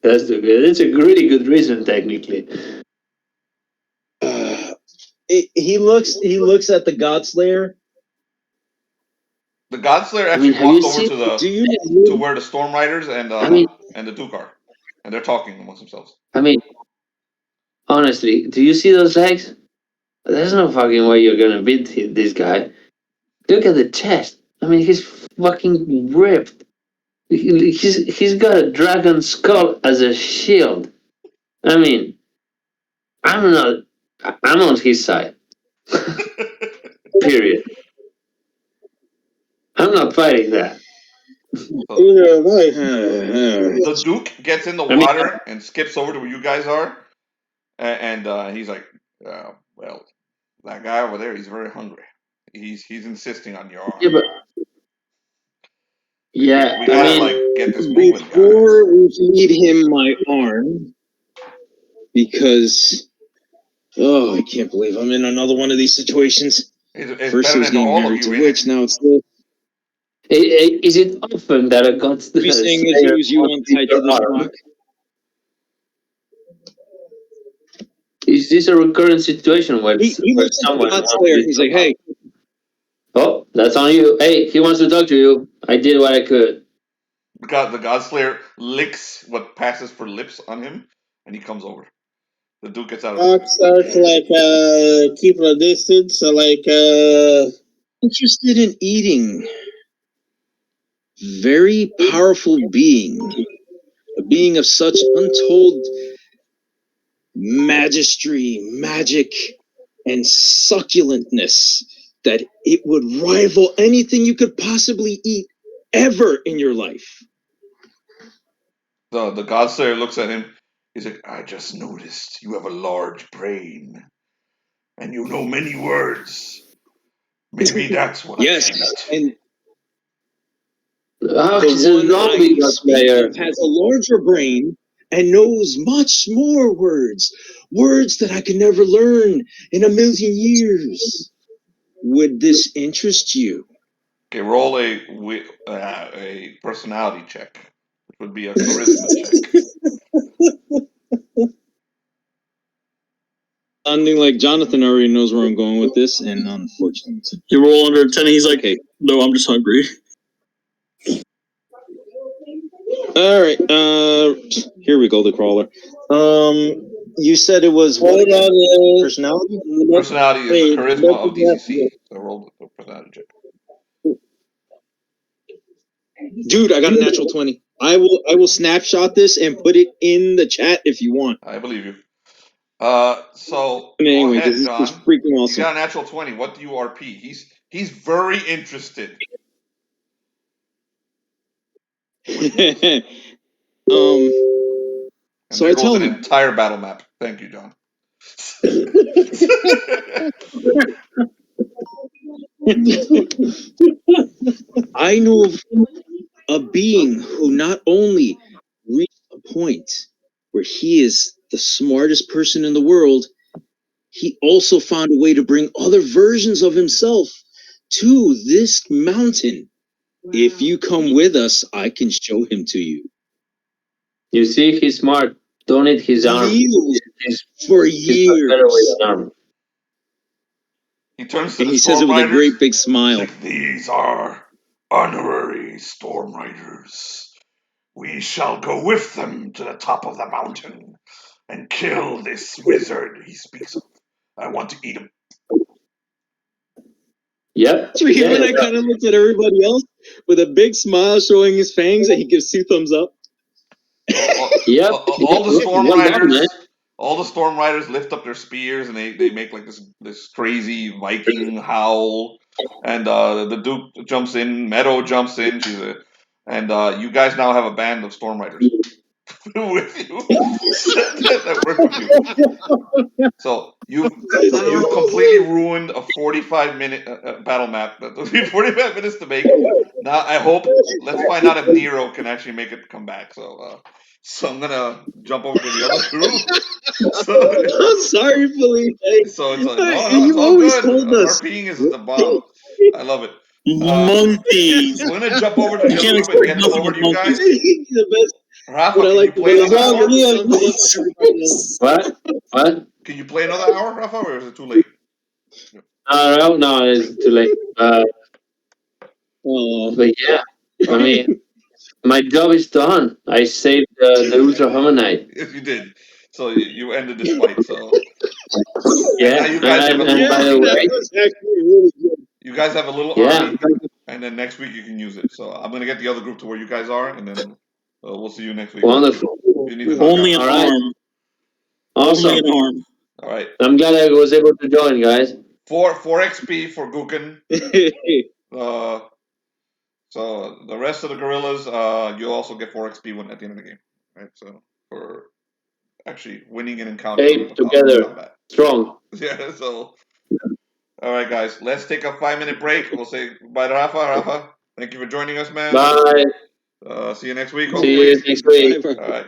That's the good. It's a really good reason, technically. He looks at the Godslayer. The Godslayer actually walked over to where the Stormriders and the Dukar, and they're talking amongst themselves. I mean, honestly, do you see those legs? There's no fucking way you're gonna beat this guy. Look at the chest. I mean, he's fucking ripped. He's got a dragon skull as a shield. I mean, I'm on his side. Period. I'm not fighting that. The Duke gets in the water and skips over to where you guys are, and he's like, "Well, that guy over there, he's very hungry. He's insisting on your arm." Yeah, we gotta get this moving, guys. Before we feed him my arm, because I can't believe I'm in another one of these situations. First it was getting married to Witch, now it's this. Is it often that a god saying is use you untied to this rock? Is this a recurrent situation where he looks at the Godslayer? He's like, "Hey, oh, that's on you. Hey, he wants to talk to you. I did what I could." The Godslayer licks what passes for lips on him, and he comes over. The Duke gets out of the way. Gark starts keeping a distance, Interested in eating. Very powerful being. A being of such untold magic, and succulentness that it would rival anything you could possibly eat ever in your life. The Godslayer looks at him. He's like, I just noticed you have a large brain. And you know many words. Maybe that's what I should eat. And He's a zombie player. has a larger brain and knows much more words that I could never learn in a million years. Would this interest you? Okay, roll a personality check. It would be a charisma check. Sounding like Jonathan already knows where I'm going with this, and unfortunately. You roll under 10, he's like, hey, no, I'm just hungry. Alright, here we go, the crawler. You said it was what? Personality? Personality is the charisma of DCC. So roll the personality check. Dude, I got a natural 20. I will snapshot this and put it in the chat if you want. I believe you. So Anyway, go ahead, this is John. freaking awesome. You got a natural 20. What do you RP? He's very interested. So I tell an him entire battle map. Thank you, John. I know of a being who not only reached a point where he is the smartest person in the world, he also found a way to bring other versions of himself to this mountain. If you come with us, I can show him to you. You see, he's smart. Don't need his arm. For years. Better with an arm. He turns to And the he says it with a Stormriders. great big smile. Like, these are honorary Stormriders. We shall go with them to the top of the mountain and kill this wizard he speaks of. I want to eat him. Yep. Even I kind of looked at everybody else with a big smile showing his fangs, and he gives 2 thumbs up. Yep. All the Stormriders lift up their spears and they make like this crazy Viking howl. And the Duke jumps in, Meadow jumps in. And you guys now have a band of Stormriders with you that work with you. So you've completely ruined a 45-minute battle map that took me 45 minutes to make. Now I hope, let's find out if Nero can actually make it come back. So I'm gonna jump over to the other group. I'm sorry, Felipe. So it's you all always good. told us. RPing is the bomb. I love it. Monkeys. We're gonna jump over to the other group and get them over to you guys. The best. Rafa, What I can like you play another hour? What? Can you play another hour, Rafa, or is it too late? No, it's too late. But yeah, I mean, my job is done. I saved the Ultra-Humanite. Yes, you did. So you ended this fight. So Yeah, you guys have a little by the army. way, was actually really good. You guys have a little army, and then next week you can use it. So I'm gonna get the other group to where you guys are, and then we'll see you next week. Wonderful. You need to Only an Alright. arm. Awesome. Only an arm. All right. I'm glad I was able to join, guys. 4 XP for Gouken. So the rest of the gorillas, you'll also get 4 XP at the end of the game, right? So for actually winning an encounter. Hey, together, strong. Yeah. So all right, guys, let's take a 5-minute break. We'll say bye to Rafa. Rafa, thank you for joining us, man. Bye. See you next week. See you next week. All right.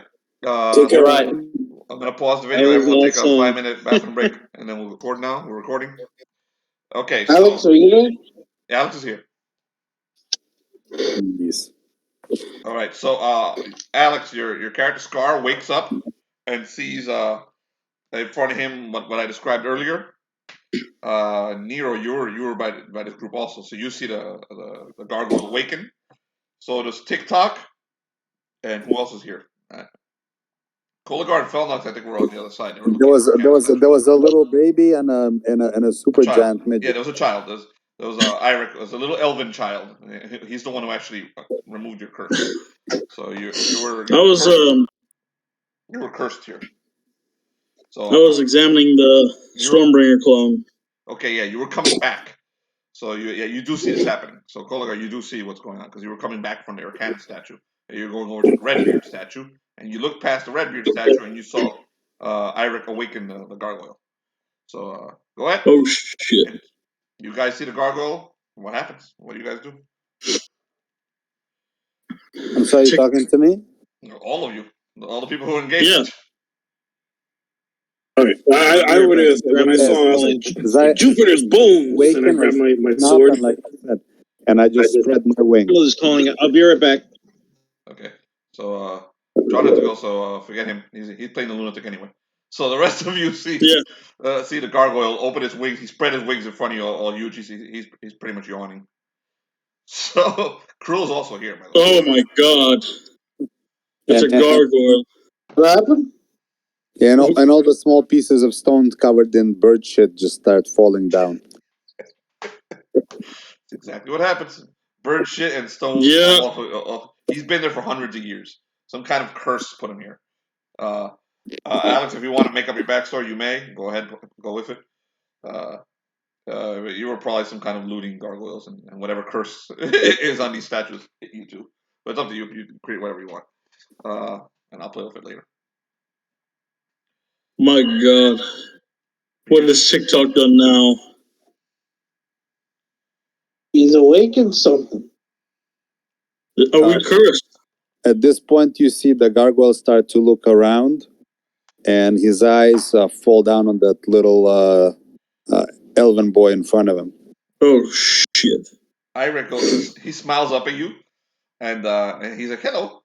Take care. Right. I'm gonna pause the video. Everyone take a 5-minute bathroom break, and then we'll record now. We're recording. Okay. So, Alex, are you there? yeah, Alex is here. Yes. All right. So, Alex, your character Skaar wakes up and sees in front of him what I described earlier. Nero, you were by this group also, so you see the gargoyles awaken. So does TikTok, and who else is here? Koligar and Felnox, I think, were on the other side. They were There was a little baby and a super child. giant midget. Yeah, there was a child. There was Irek. There was a little elven child. He's the one who actually removed your curse. So you were cursed here. So I was examining the Stormbringer clone. Okay, yeah, you were coming back. So you do see this happening. So Koligar, you do see what's going on because you were coming back from the Arcana statue. And you're going over to the Redbeard statue, and you looked past the Redbeard statue, and you saw Irek awaken the gargoyle. So go ahead. Oh shit! And you guys see the gargoyle? What happens? What do you guys do? I'm sorry, you're talking to me? All of you, all the people who engaged. Yeah. All right. I would have, when I saw him, I was like, Jupiter's bones! And I grabbed my sword. Like I said, and I just spread my wings. Krill is calling. I'll be right back. Okay. So John had to go, so forget him. He's playing the lunatic anyway. So the rest of you see the gargoyle open his wings. He spread his wings in front of you, all huge. He's pretty much yawning. So Krill's also here, by the way. Oh my god! It's a gargoyle. What happened? Yeah, and all the small pieces of stone covered in bird shit just start falling down. That's exactly what happens. Bird shit and stone. Yeah. He's been there for hundreds of years. Some kind of curse put him here. Alex, if you want to make up your backstory, you may. Go ahead, go with it. You were probably some kind of looting gargoyles, and whatever curse is on these statues hit you too. But it's up to you. You can create whatever you want. And I'll play with it later. My god. What has TikTok done now? He's awakened something. Are we cursed? At this point, you see the gargoyle start to look around, and his eyes fall down on that little elven boy in front of him. Oh shit! Irek goes. He smiles up at you, and he's like, "Hello.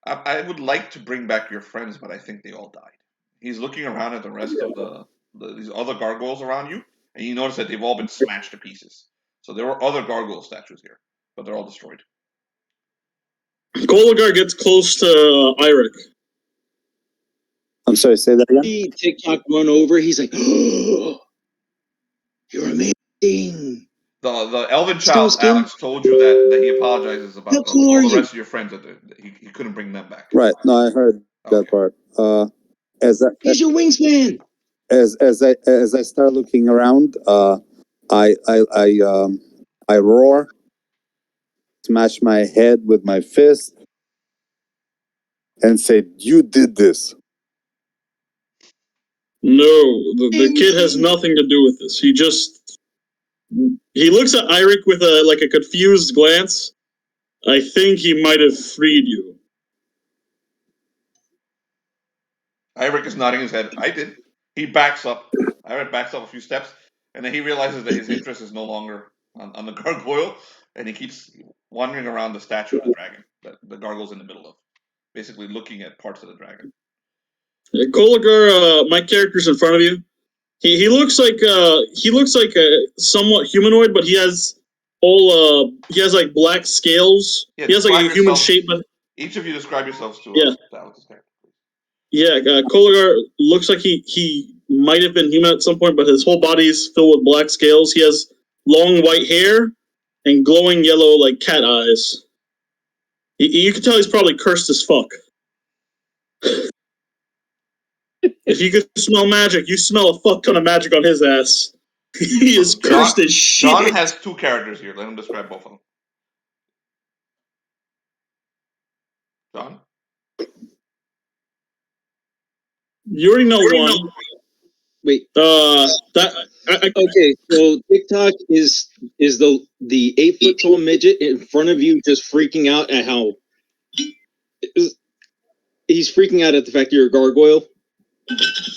I would like to bring back your friends, but I think they all died." He's looking around at the rest of these other gargoyles around you, and you notice that they've all been smashed to pieces. So there were other gargoyle statues here, but they're all destroyed. Koligar gets close to Irek. I'm sorry, say that again? See TikTok run over. He's like, oh, "You're amazing." The elven child, Alex, told you that he apologizes about all the rest of your friends that he couldn't bring them back. Right. No, I heard that part. He's your wingspan. As I start looking around, I roar, smash my head with my fist, and say, "You did this." No, the kid has nothing to do with this. He looks at Irek with a confused glance. I think he might have freed you. Irek is nodding his head. I did. He backs up. Irek backs up a few steps, and then he realizes that his interest is no longer on the gargoyle, and he keeps wandering around the statue of the dragon that the gargoyle's in the middle of, basically looking at parts of the dragon. Koligar, my character's in front of you. He looks like a somewhat humanoid, but he has like black scales. Yeah, he has like a human shape, but each of you describe yourselves to Alex's character. Yeah, Koligar looks like he might have been human at some point, but his whole body's filled with black scales. He has long white hair and glowing yellow like cat eyes. You can tell he's probably cursed as fuck. If you could smell magic, you smell a fuck ton of magic on his ass. He is cursed as shit. John has two characters here. Let him describe both of them. John? You already know one. Wait. Okay, so TikTok is the 8 foot tall midget in front of you, just freaking out at how he's freaking out at the fact that you're a gargoyle.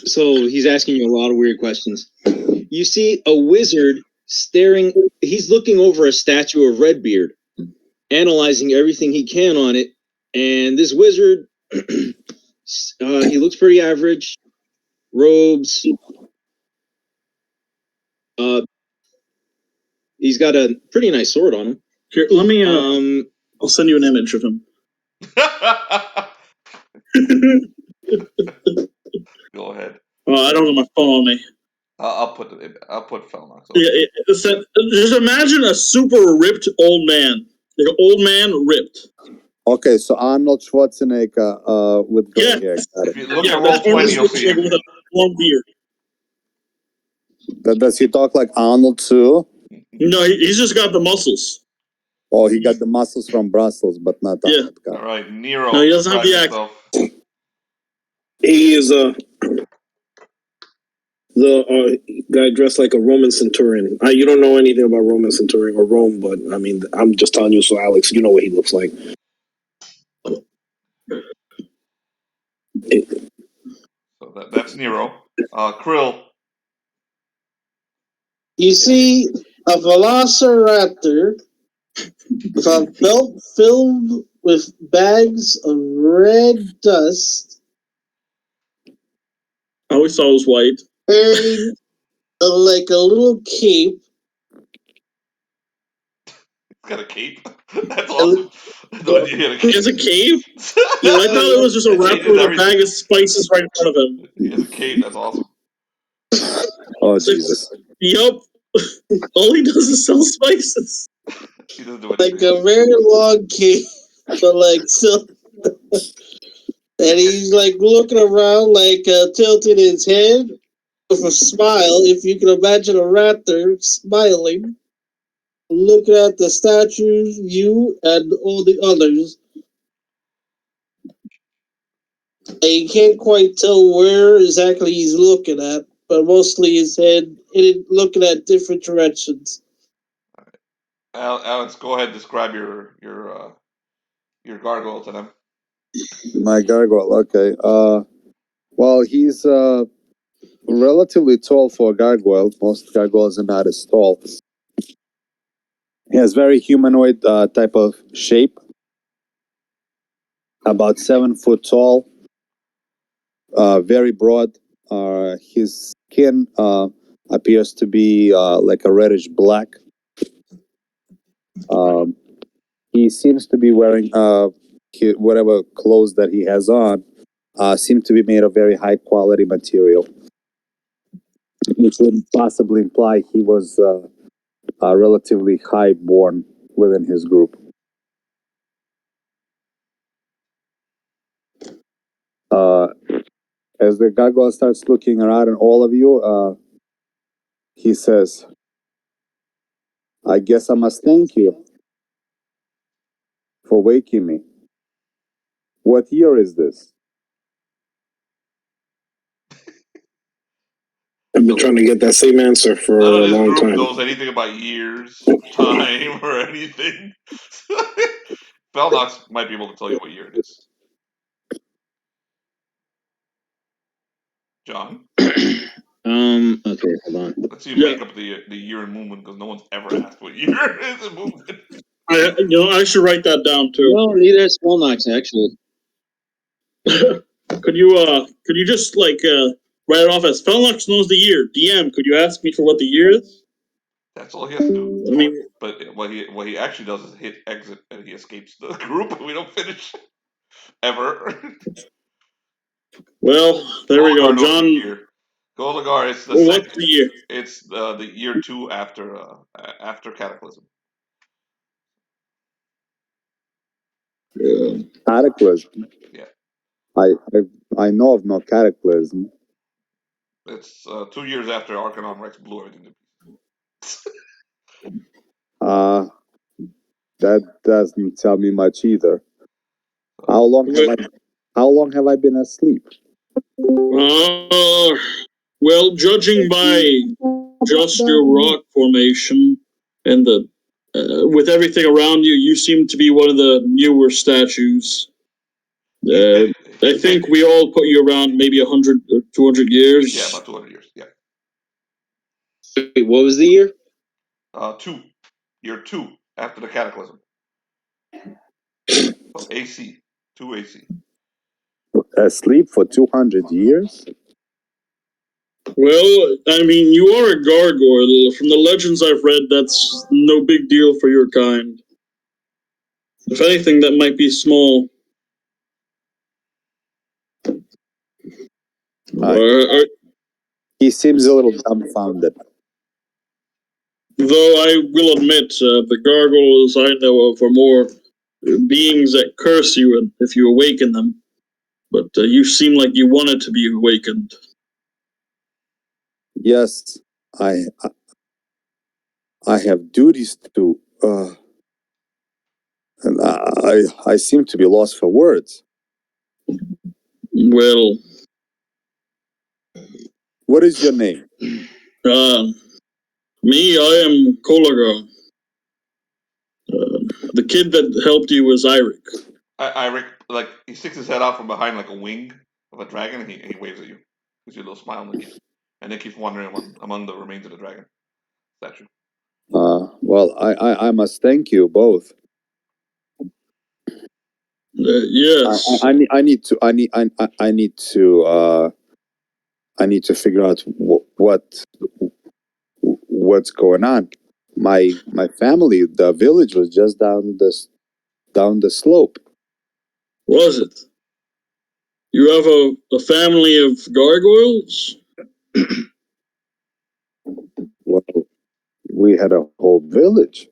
So he's asking you a lot of weird questions. You see a wizard staring. He's looking over a statue of Redbeard, analyzing everything he can on it. And this wizard, he looks pretty average. Robes. He's got a pretty nice sword on him. Here, let me. I'll send you an image of him. Go ahead. I don't have my phone on me. I'll put Felnox. Yeah, just imagine a super ripped old man. Like an old man ripped. Okay, so Arnold Schwarzenegger with gray hair. Yes. Got If it. you look Yeah, at that's Roll20, Arnold you'll see Schwarzenegger him. with a long beard. Does he talk like Arnold too? No, he's just got the muscles. Oh, he got the muscles from Brussels, but not Yeah. Arnold. Got All it. right, Nero. No, he doesn't have describe the yourself. He is the guy dressed like a Roman centurion. You don't know anything about Roman centurion or Rome, but I mean, I'm just telling you. So, Alex, you know what he looks like. So that's Nero. Krill. You see a velociraptor with a belt filled with bags of red dust, I always thought it was white. wearing like a little cape. He's got a cape. That's awesome. He has a cape? Yeah, I thought it was just a It rapper changes with a everything. bag of spices right in front of him. He has a cape. That's awesome. Oh, Jesus. Yup. All he does is sell spices. He doesn't do anything. Like a very long cape, but like so. And he's like looking around, like tilting his head with a smile. If you can imagine a raptor smiling, looking at the statues, you and all the others. And you can't quite tell where exactly he's looking at, but mostly his head looking at different directions. Alex, go ahead. Describe your gargoyle to them. My gargoyle. Okay. Well, he's relatively tall for a gargoyle. Most gargoyles are not as tall. He has very humanoid type of shape. About 7 foot tall. Very broad. His skin appears to be like a reddish black. He seems to be wearing whatever clothes that he has on seem to be made of very high quality material, which would possibly imply he was relatively high born within his group. As the gargoyle starts looking around at all of you, he says, I guess I must thank you for waking me. What year is this? I've been trying to get that same answer for None a of this long group time. knows anything about years, time, or anything. Felnox might be able to tell you what year it is. John? Okay, hold on. Let's see you make up the year in Moonwind, because no one's ever asked what year it is in Moonwind. I should write that down too. No, neither is Felnox, actually. Could you just like write it off as Felnox knows the year? DM, could you ask me for what the year is? That's all he has to do. I mean, But what he actually does is hit exit, and he escapes the group, and we don't finish ever. well, there we go, Koligar knows the John. year. Koligar, it's the What's the year? It's the year 2 after Cataclysm. Cataclysm. Yeah. I know of no cataclysm. It's 2 years after Arcanon Rex blew everything to That doesn't tell me much either. How long have I been asleep? Well, judging by just your rock formation and the with everything around you, you seem to be one of the newer statues. I think we all put you around maybe 100 or 200 years. Yeah, about 200 years. Yeah. Wait, what was the year? 2. Year 2 after the Cataclysm. So AC. 2 AC. Asleep for 200 years? Well, I mean, you are a gargoyle. From the legends I've read, that's no big deal for your kind. If anything, that might be small. He seems a little dumbfounded. Though I will admit, the gargoyles I know of are more beings that curse you if you awaken them. But you seem like you wanted to be awakened. Yes, I have duties to. And I seem to be lost for words. Well, what is your name? Me, I am Koligar. The kid that helped you was Irek. Irek, like, he sticks his head out from behind like a wing of a dragon, and he waves at you. Gives you a little smile, and then keeps wandering among the remains of the dragon statue. Well, I must thank you both. Yes. I need to figure out what's going on. My family, the village was just down the slope. Was it? You have a family of gargoyles? Well, we had a whole village.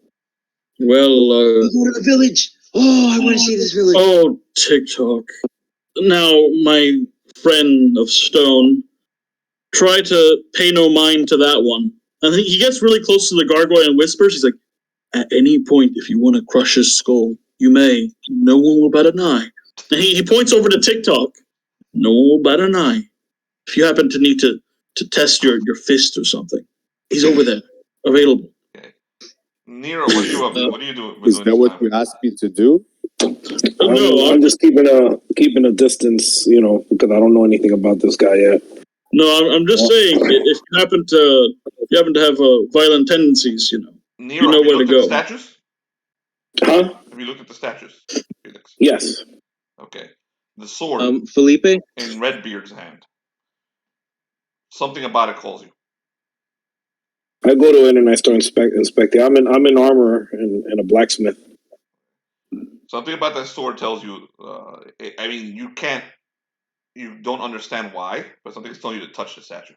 Well, go to the village. Oh, I want to see this village. Oh, TikTok. Now, my friend of stone, try to pay no mind to that one. And he gets really close to the gargoyle and whispers. He's like, at any point, if you want to crush his skull, you may. No one will bat an eye. And he points over to TikTok. No one will bat an eye. If you happen to need to test your fist or something, he's over there, available. Okay. Nero, what are you up to? What are you doing? Is that what you asked me to do? No, I'm just keeping a distance, because I don't know anything about this guy yet. No, I'm just saying, if you happen to have violent tendencies, Nero, you know where to go. At the statues? Huh? Have you looked at the statues, Felix? Yes. Okay. The sword Felipe? in Redbeard's hand. Something about it calls you. I go to it and I start inspecting. I'm in armor and a blacksmith. Something about that sword tells you. You don't understand why, but something's telling you to touch the statue.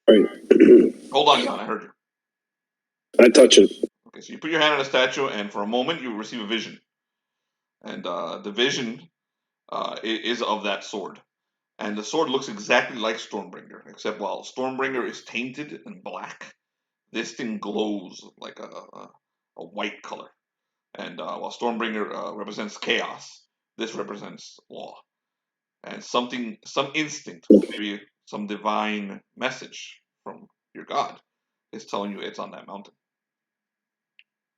Right. Hold on, John. I heard you. I touch it. Okay, so you put your hand on the statue, and for a moment you receive a vision, and the vision is of that sword, and the sword looks exactly like Stormbringer, except while Stormbringer is tainted and black, this thing glows like a white color, and while Stormbringer represents chaos, this represents law, and some instinct, maybe some divine message from your god, is telling you it's on that mountain.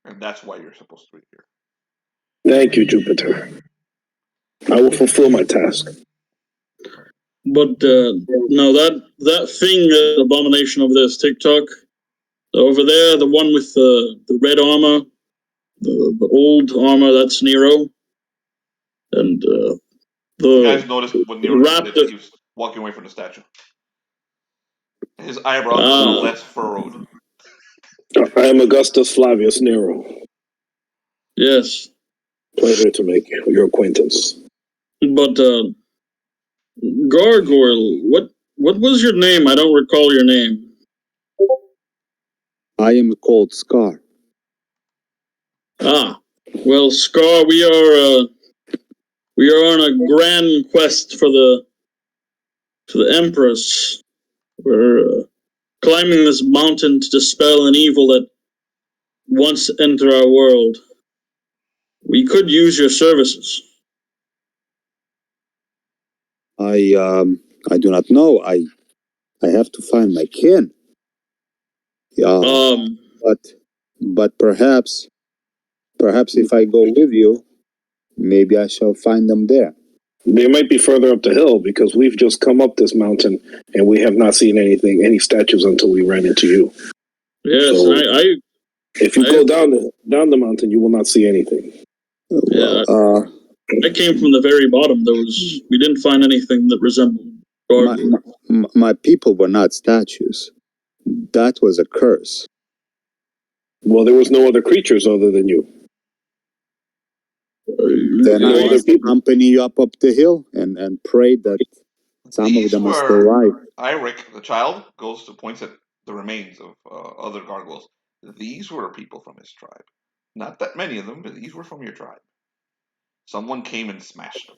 And that's why you're supposed to be here. Thank you, Jupiter. I will fulfill my task. But no, that thing, abomination over there is TikTok. Over there, the one with the red armor, the old armor, that's Nero. And you guys noticed what Nero did, that he was walking away from the statue. His eyebrows are less furrowed. I am Augustus Flavius Nero. Yes. Pleasure to make your acquaintance. But gargoyle, what was your name? I don't recall your name. I am called Skaar. Ah, well, Skaar, we are on a grand quest for the Empress. We're climbing this mountain to dispel an evil that once entered our world. We could use your services. I do not know. I have to find my kin. But perhaps if I go with you, maybe I shall find them there. They might be further up the hill because we've just come up this mountain and we have not seen any statues until we ran into you. Yes, so if you go down the mountain, you will not see anything. Yeah, I came from the very bottom. We didn't find anything that resembled gargoyle. My people were not statues. That was a curse. Well, there was no other creatures other than you. Then I accompany you up the hill and prayed that Some of them are still alive. Irek, the child, points at the remains of other gargoyles. These were people from his tribe. Not that many of them, but these were from your tribe. Someone came and smashed them.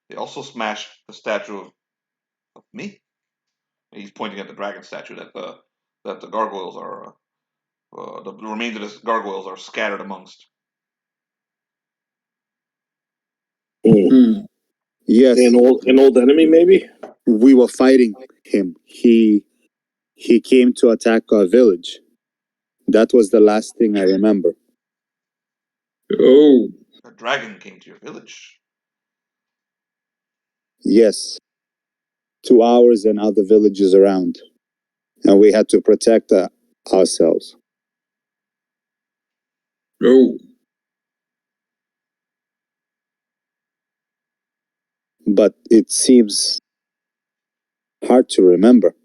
They also smashed the statue of me. He's pointing at the dragon statue that the gargoyles are. The remains of the gargoyles are scattered amongst. Yes, An old enemy, maybe. we were fighting him. He came to attack our village. That was the last thing I remember. Oh. A dragon came to your village. Yes. 2 hours and other villages around. And we had to protect ourselves. Oh. But it seems hard to remember.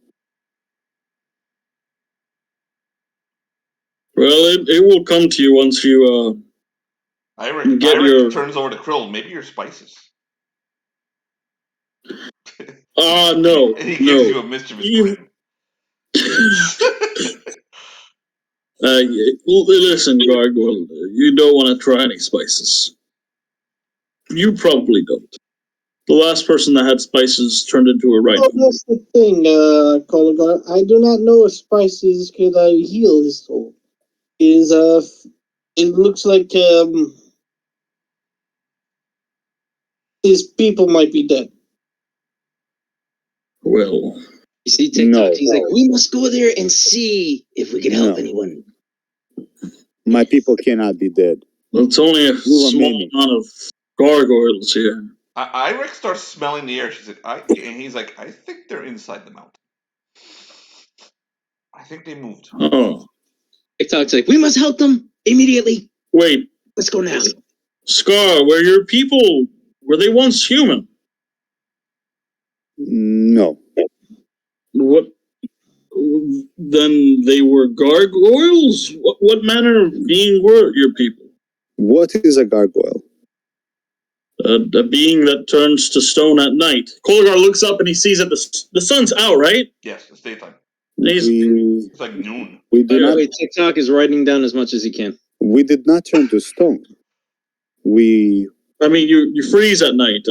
Well, it will come to you once you Irek turns over to Krill. Maybe your spices. No. And he gives you a mischievous grin. Listen, Gargoyle, you don't want to try any spices. You probably don't. The last person that had spices turned into a rhino. Oh, that's the thing, Koligar. I do not know if spices could heal his soul. It looks like his people might be dead. Well, you see TikTok? He's like, we must go there and see if we can help anyone. My people cannot be dead. It's only a small amount of gargoyles here. Irek starts smelling the air. And he's like, I think they're inside the mountain. I think they moved. Oh. TikTok's like, we must help them immediately. Wait. Let's go now. Skaar, were they once human? No. What? Then they were gargoyles? What manner of being were your people? What is a gargoyle? A being that turns to stone at night. Koligar looks up and he sees that the sun's out, right? Yes, it's daytime. It's like noon. We do not. Wait, TikTok is writing down as much as he can. We did not turn to stone. I mean, you freeze at night.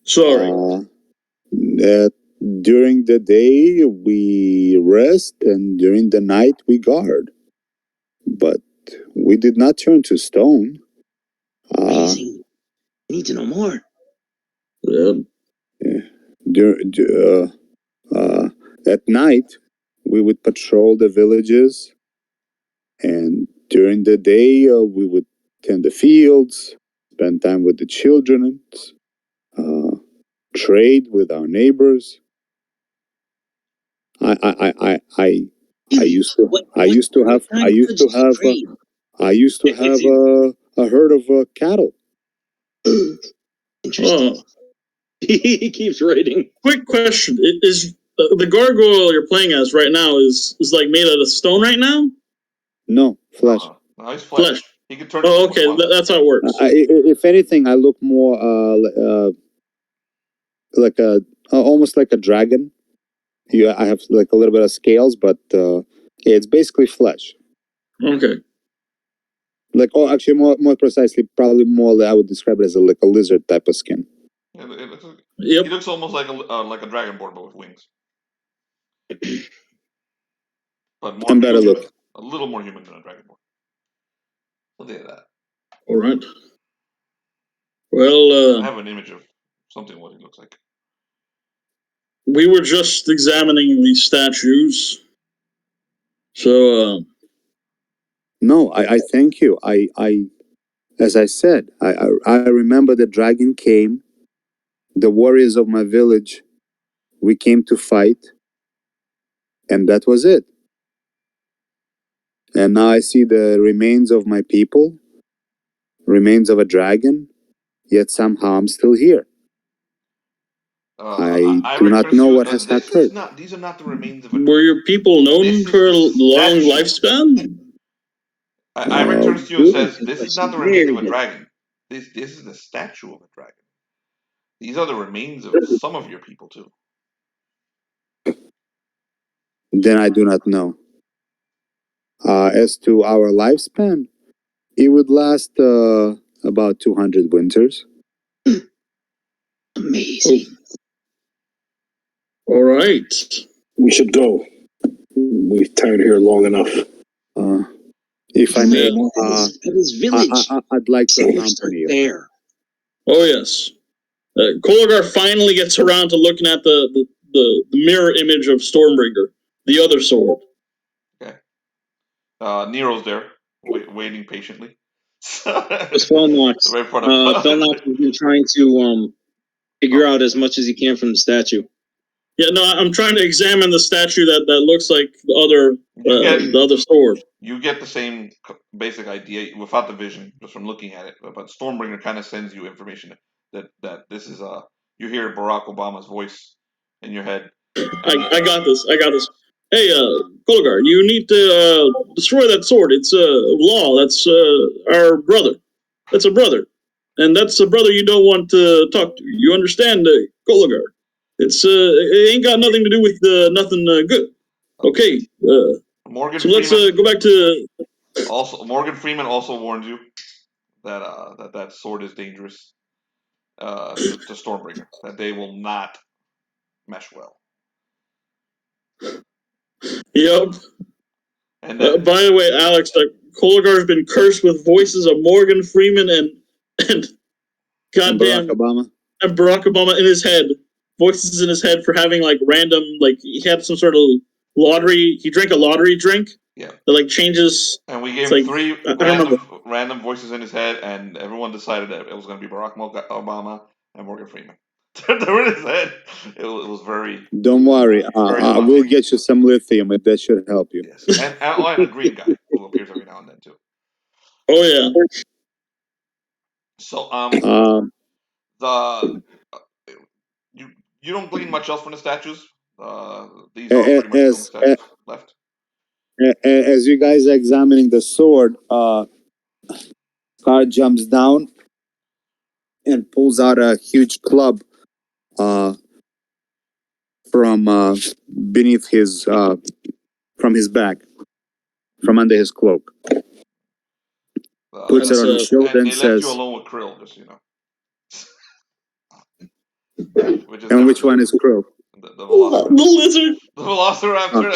Sorry. During the day we rest, and during the night we guard. But we did not turn to stone. Amazing. I need to know more. At night, we would patrol the villages, and during the day, we would tend the fields, spend time with the children, trade with our neighbors. I used to have a herd of cattle. Interesting. He keeps writing. Quick question: Is the gargoyle you're playing as right now is like made out of stone right now? No, flesh. Nice flesh. He could turn. Oh, okay, that's how it works. If anything, I look more like almost like a dragon. I have like a little bit of scales, but it's basically flesh. Okay. Actually, more precisely, probably more. I would describe it as like a lizard type of skin. He looks almost like a dragonborn, but with wings. But more better look. A little more human than a dragonborn. Look at that. All right. Well, I have an image of something what he looks like. We were just examining these statues. So, No, I thank you. As I said, I remember the dragon came, the warriors of my village, we came to fight, and that was it. And now I see the remains of my people, remains of a dragon, yet somehow I'm still here. I do not know what has occurred. These are not the remains of a... Were your people known for a long lifespan? Irek turns to you and says, this is not the remains of a dragon. This is the statue of a dragon. These are the remains of some of your people too. Then I do not know. As to our lifespan, it would last about 200 winters. Amazing. All right. We should go. We've tarried here long enough. If I may, at his village. I'd like to Sailors accompany you. are there. Oh yes. Koligar finally gets around to looking at the mirror image of Stormbringer, the other sword. Okay. Nero's there, waiting patiently. It's Felnox. Right in front of Felnox has been trying to figure out as much as he can from the statue. Yeah, no, I'm trying to examine the statue that looks like the other sword. You get the same basic idea without the vision, just from looking at it. But Stormbringer kind of sends you information that this is you hear Barack Obama's voice in your head. I got this. Hey, Koligar, you need to destroy that sword. It's law. That's our brother. That's a brother, and that's a brother you don't want to talk to. You understand, Koligar? It ain't got nothing to do with nothing good. Okay. Morgan. So let's go back to. Also, Morgan Freeman also warned you that that sword is dangerous to Stormbringer. That they will not mesh well. Yep. And by the way, Alex, Koligar's been cursed with voices of Morgan Freeman and goddamn Barack Obama in his head. Voices in his head for having like random, like he had some sort of lottery. He drank a lottery drink. Yeah. That like changes. And we gave him three random voices in his head, and everyone decided that it was going to be Barack Obama and Morgan Freeman. They're in his head. It was very. Don't worry. We'll get you some lithium, and that should help you. Yes. And a green guy who appears every now and then too. Oh yeah. So you don't glean much else from the statues. These are pretty much the statues left. As you guys are examining the sword, Skaar jumps down and pulls out a huge club from beneath his from his back, from under his cloak. Puts it on his shoulder and says, left you alone with Krill, just you know. Which one is Krill? The lizard. The Velociraptor.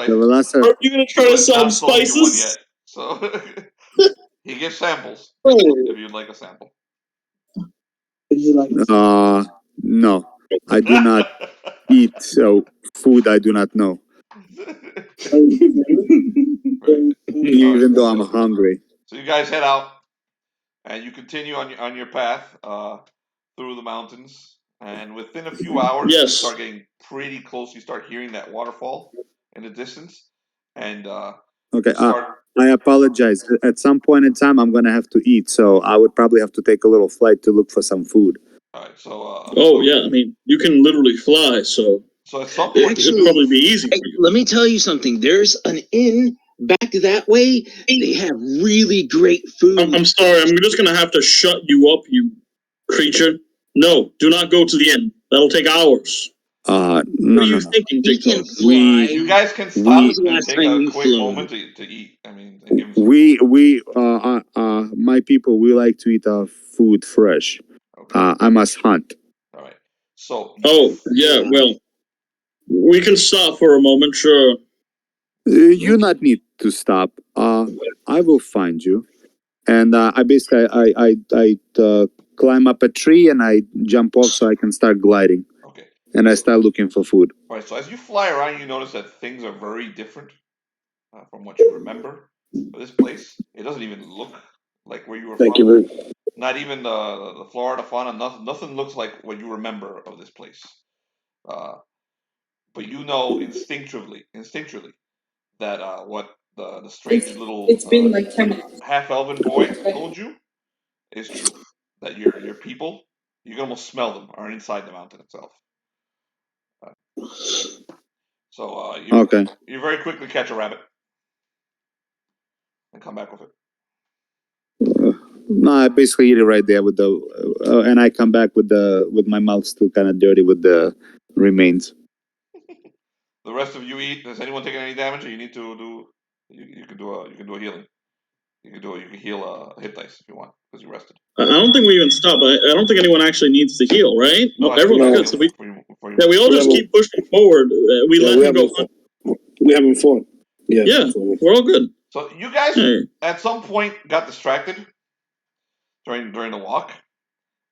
The Velociraptor. Are you gonna try to sell him spices? So he gives samples. If you'd like a sample. No, I do not eat food I do not know. Even though I'm hungry. So you guys head out, and you continue on your path through the mountains. And within a few hours, you start getting pretty close. You start hearing that waterfall in the distance. And okay, I apologize. At some point in time, I'm going to have to eat, so I would probably have to take a little flight to look for some food. All right, so. Oh yeah, I mean you can literally fly, so. So at some point, it'd probably be easy. Let me tell you something. There's an inn back that way. They have really great food. I'm sorry. I'm just gonna have to shut you up, you creature. No, do not go to the inn. That'll take hours. No. What are you thinking, TikTok? You guys can stop and take a quick moment to eat. I mean, my people, we like to eat our food fresh. Okay. I must hunt. All right. So. Oh yeah, well, we can stop for a moment, sure. You not need to stop. I will find you, and I basically I climb up a tree and I jump off so I can start gliding. Okay. And I start looking for food. All right. So as you fly around, you notice that things are very different from what you remember of this place. It doesn't even look like where you were from. Thank you. Not even the flora, the fauna. Nothing looks like what you remember of this place. But you know instinctually that what the strange it's been like 10 minutes. half-elven boy told you is true. That your people, you can almost smell them, are inside the mountain itself. So you very quickly catch a rabbit and come back with it. No, I basically eat it right there with the, and I come back with my mouth still kind of dirty with the remains. The rest of you eat. Has anyone taken any damage? Or you need to do. You can do a healing. You can heal hit dice if you want because you rested. I don't think we even stop. I don't think anyone actually needs to heal, right? No, everyone's good. So we all just keep pushing forward. We let him go. We haven't fought. Yeah, we're all good. So you guys at some point got distracted during the walk,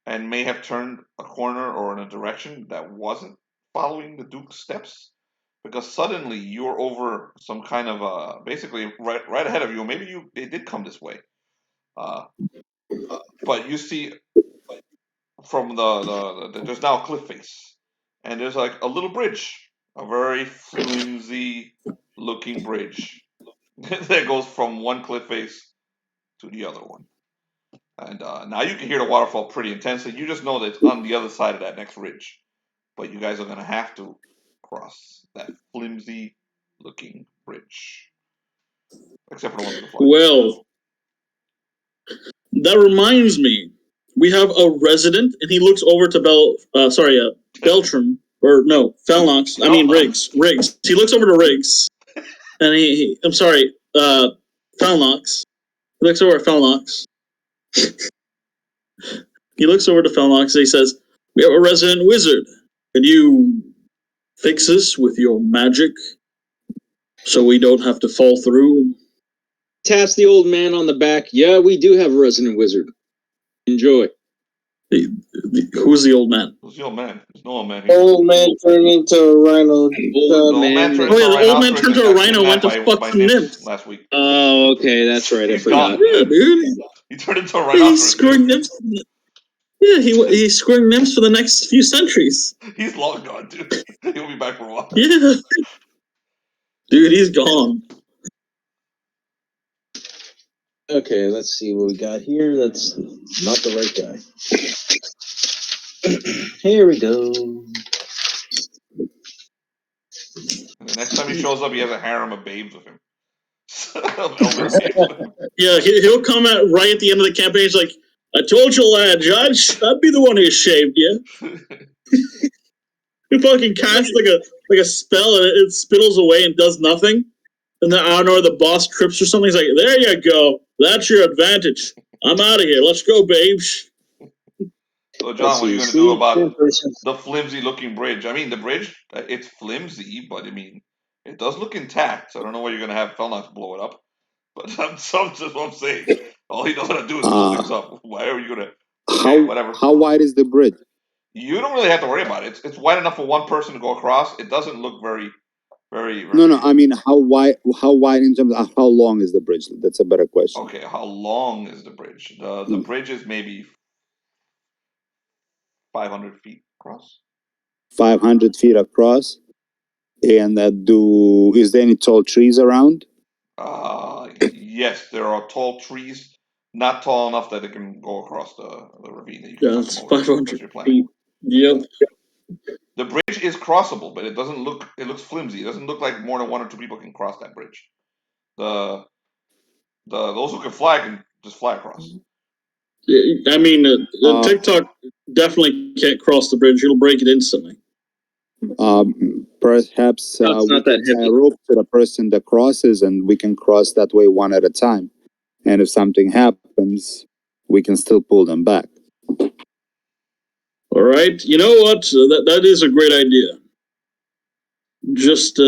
and may have turned a corner or in a direction that wasn't following the Duke's steps, because suddenly you're over some kind of basically right ahead of you. Or maybe it did come this way, but you see from there's now a cliff face, and there's like a little bridge, a very flimsy looking bridge that goes from one cliff face to the other one. And now you can hear the waterfall pretty intensely. You just know that it's on the other side of that next ridge. But you guys are going to have to cross that flimsy looking bridge. Except for the ones with the flag. Well, that reminds me. We have a resident, and he looks over to Beltram, or no, Felnox. I mean, Riggs. He looks over to Riggs, and Felnox. He looks over at Felnox. He looks over to Felnox and he says, "We have a resident wizard. Can you fix this with your magic so we don't have to fall through?" Taps the old man on the back. Yeah, we do have a resident wizard. Enjoy. Who's the old man? Who's the old man? There's no old man. Old man turned into a rhino. The old man turned into a rhino. Went to fuck some nymphs last week. Oh, okay, that's right. I forgot. Yeah, dude. He turned into a rhinoceros. He's screwing nymphs. Yeah, he's screwing nymphs for the next few centuries. He's long gone, dude. He'll be back for a while. Yeah, dude, he's gone. Okay, let's see what we got here. That's not the right guy. Here we go. And the next time he shows up, he has a harem of babes with him. Yeah, he'll come out right at the end of the campaign. He's like, "I told you, lad, Judge, I'd be the one who shaved you." He fucking casts like a spell, and it spittles away and does nothing. And then I don't know, the boss trips or something. He's like, "There you go. That's your advantage. I'm out of here. Let's go, babes." So, John, what are you going to do about the flimsy-looking bridge? I mean, the bridge, it's flimsy, but I mean, it does look intact. So I don't know why you're going to have Felnox blow it up. But that's just what I'm saying. All he knows how to do is blow things up. Why are you going to... whatever. How wide is the bridge? You don't really have to worry about it. It's wide enough for one person to go across. It doesn't look very... No. I mean, how wide in terms of how long is the bridge? That's a better question. Okay, how long is the bridge? The bridge is maybe 500 feet across. 500 feet across, and is there any tall trees around? Yes, there are tall trees, not tall enough that it can go across the ravine. Yeah, it's 500 feet. Yep. The bridge is crossable, but it doesn't look. It looks flimsy. It doesn't look like more than one or two people can cross that bridge. Those who can just fly across. I mean, the TikTok definitely can't cross the bridge. It'll break it instantly. Perhaps we can tie a rope to the person that crosses, and we can cross that way one at a time. And if something happens, we can still pull them back. All right. You know what? That is a great idea. Just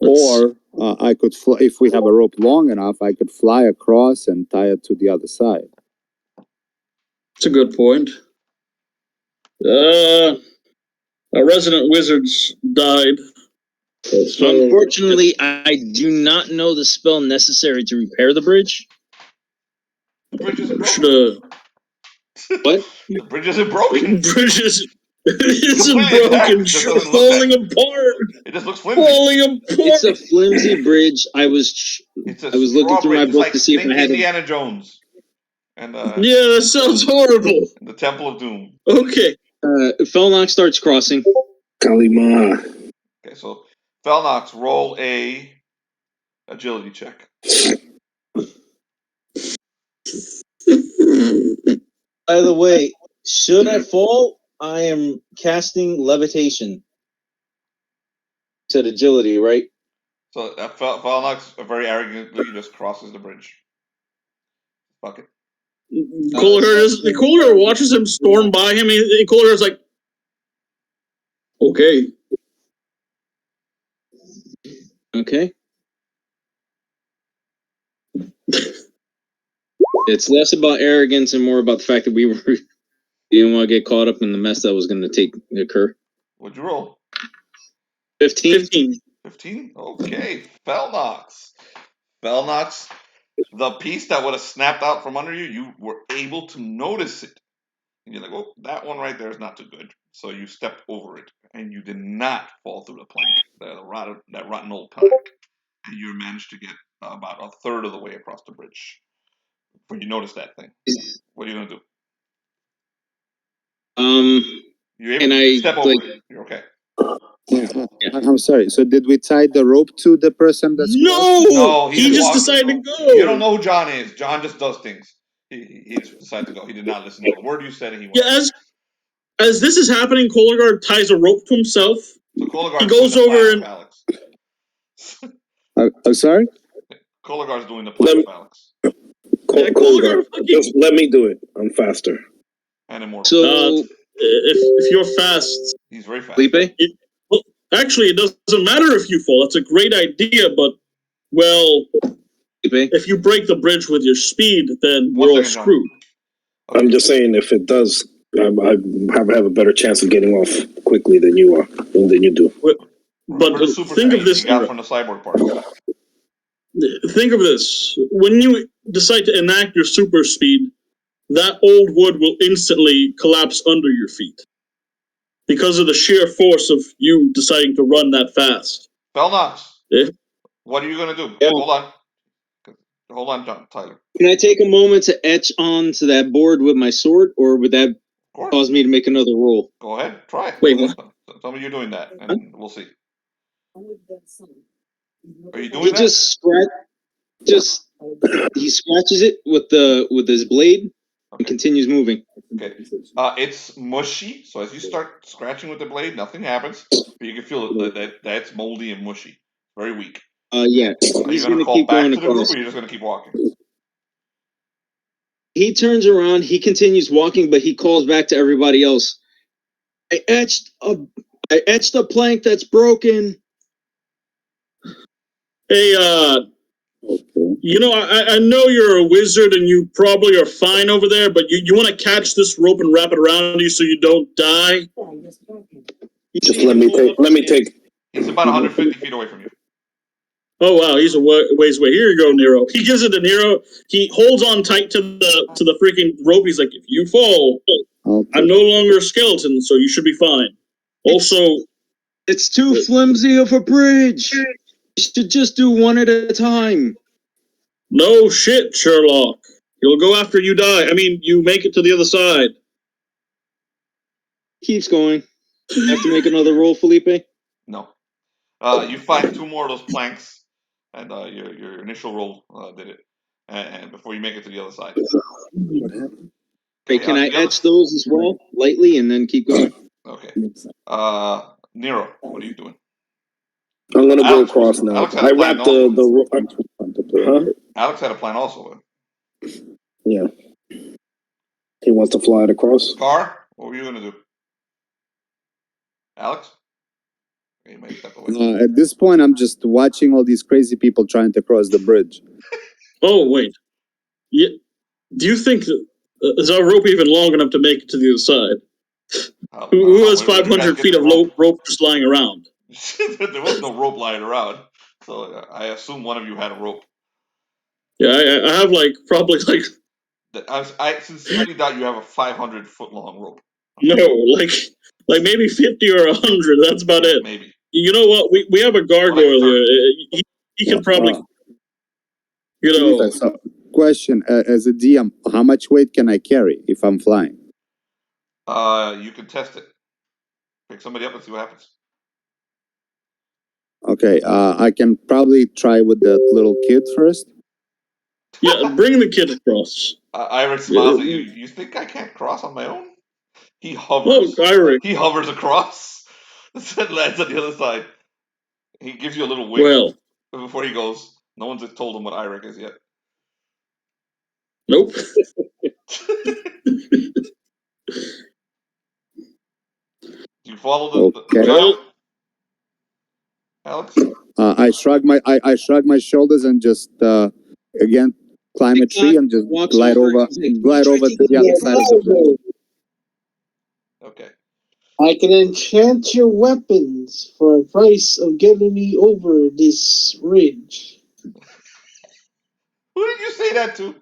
or I could fly, if we have a rope long enough, I could fly across and tie it to the other side. That's a good point. Our resident wizards died. So unfortunately, I do not know the spell necessary to repair the bridge. The bridge isn't broken. What? The bridge isn't broken. The bridge isn't broken. It's falling apart. It just looks flimsy. Falling apart. It's a flimsy bridge. I was looking through my book to see if I had Indiana Jones. And yeah, that sounds horrible. The Temple of Doom. Okay. Felnox starts crossing. Caliban. Okay, so Felnox, roll a agility check. By the way, should I fall, I am casting levitation. Said agility, right? So Felnox very arrogantly just crosses the bridge. Fuck it. Koligar watches him storm by him. Koligar's like, okay. Okay. It's less about arrogance and more about the fact that we didn't want to get caught up in the mess that was going to occur. What'd you roll? 15. 15? Okay. Felnox. Felnox, the piece that would have snapped out from under you, you were able to notice it. And you're like, oh, that one right there is not too good. So you stepped over it, and you did not fall through the plank, that rotten old plank. And you managed to get about a third of the way across the bridge. When you notice that thing, what are you going to do? You're able to step over it. You're okay. I'm sorry. So did we tie the rope to the person that's No, he just decided to go. You don't know who John is. John just does things. He just decided to go. He did not listen to a word you said, and he went. Yeah, as this is happening, Koligar ties a rope to himself. So Koligar he goes over and Alex. I'm sorry? Koligar's doing the plan with Alex. Koligar, just let me do it. I'm faster. And immortal. So if you're fast, he's very fast. Felipe? Actually, it doesn't matter if you fall. That's a great idea, but if you break the bridge with your speed, then we're all screwed. Okay. I'm just saying, if it does, I have a better chance of getting off quickly than you do. But think of this, from the cyborg part. Think of this. When you decide to enact your super speed, that old wood will instantly collapse under your feet because of the sheer force of you deciding to run that fast. Felnox, what are you going to do? Yeah. Hold on, John, Tyler. Can I take a moment to etch onto that board with my sword, or would that cause me to make another roll? Go ahead, try it. Wait, what? Tell me you're doing that, and we'll see. Are you doing that? He scratches it with his blade and continues moving. Okay. It's mushy, so as you start scratching with the blade, nothing happens. But you can feel that's moldy and mushy. Very weak. Yeah. Are you going to call back to the group, or are you just going to keep walking? He turns around, he continues walking, but he calls back to everybody else. I etched a plank that's broken. Hey, I know you're a wizard and you probably are fine over there, but you want to catch this rope and wrap it around you so you don't die? Just let me take. He's about 150 feet away from you. Oh wow, he's a ways away. Here you go, Nero. He gives it to Nero. He holds on tight to the freaking rope. He's like, if you fall, I'm no longer a skeleton, so you should be fine. Also, it's too flimsy of a bridge. You should just do one at a time. No shit, Sherlock. He'll go after you die. I mean, you make it to the other side. Keeps going. Have to make another roll, Felipe? No. You find two more of those planks. And your initial roll did it, and before you make it to the other side. What happened? Okay, can I etch those as well, lightly, and then keep going? Okay. Nero, what are you doing? I'm gonna go across now. I wrapped the Alex had a plan also. Yeah. He wants to fly it across. Skaar, what were you gonna do? Alex? At this point, I'm just watching all these crazy people trying to cross the bridge. Oh, wait. Yeah. Do you think is our rope even long enough to make it to the other side? Who has 500 feet of rope just lying around? There was no rope lying around, so I assume one of you had a rope. Yeah, I have probably. I sincerely doubt you have a 500-foot long rope. No, like maybe 50 or 100. That's about it. Maybe. You know what? We have a gargoyle here. He can probably. So, question: as a DM, how much weight can I carry if I'm flying? You can test it. Pick somebody up and see what happens. Okay, I can probably try with that little kid first. Yeah, bring the kid across. Irek smiles at you. You think I can't cross on my own? He hovers. Look, Irek. He hovers across. And lands on the other side. He gives you a little wink Well, before he goes. No one's told him what Irek is yet. nope. Do you follow the Okay. trail, Alex? I shrug my shoulders and just again climb a tree and just Walks glide over He's like, to the other side of the bridge. Okay. I can enchant your weapons for a price of getting me over this ridge. Who did you say that to?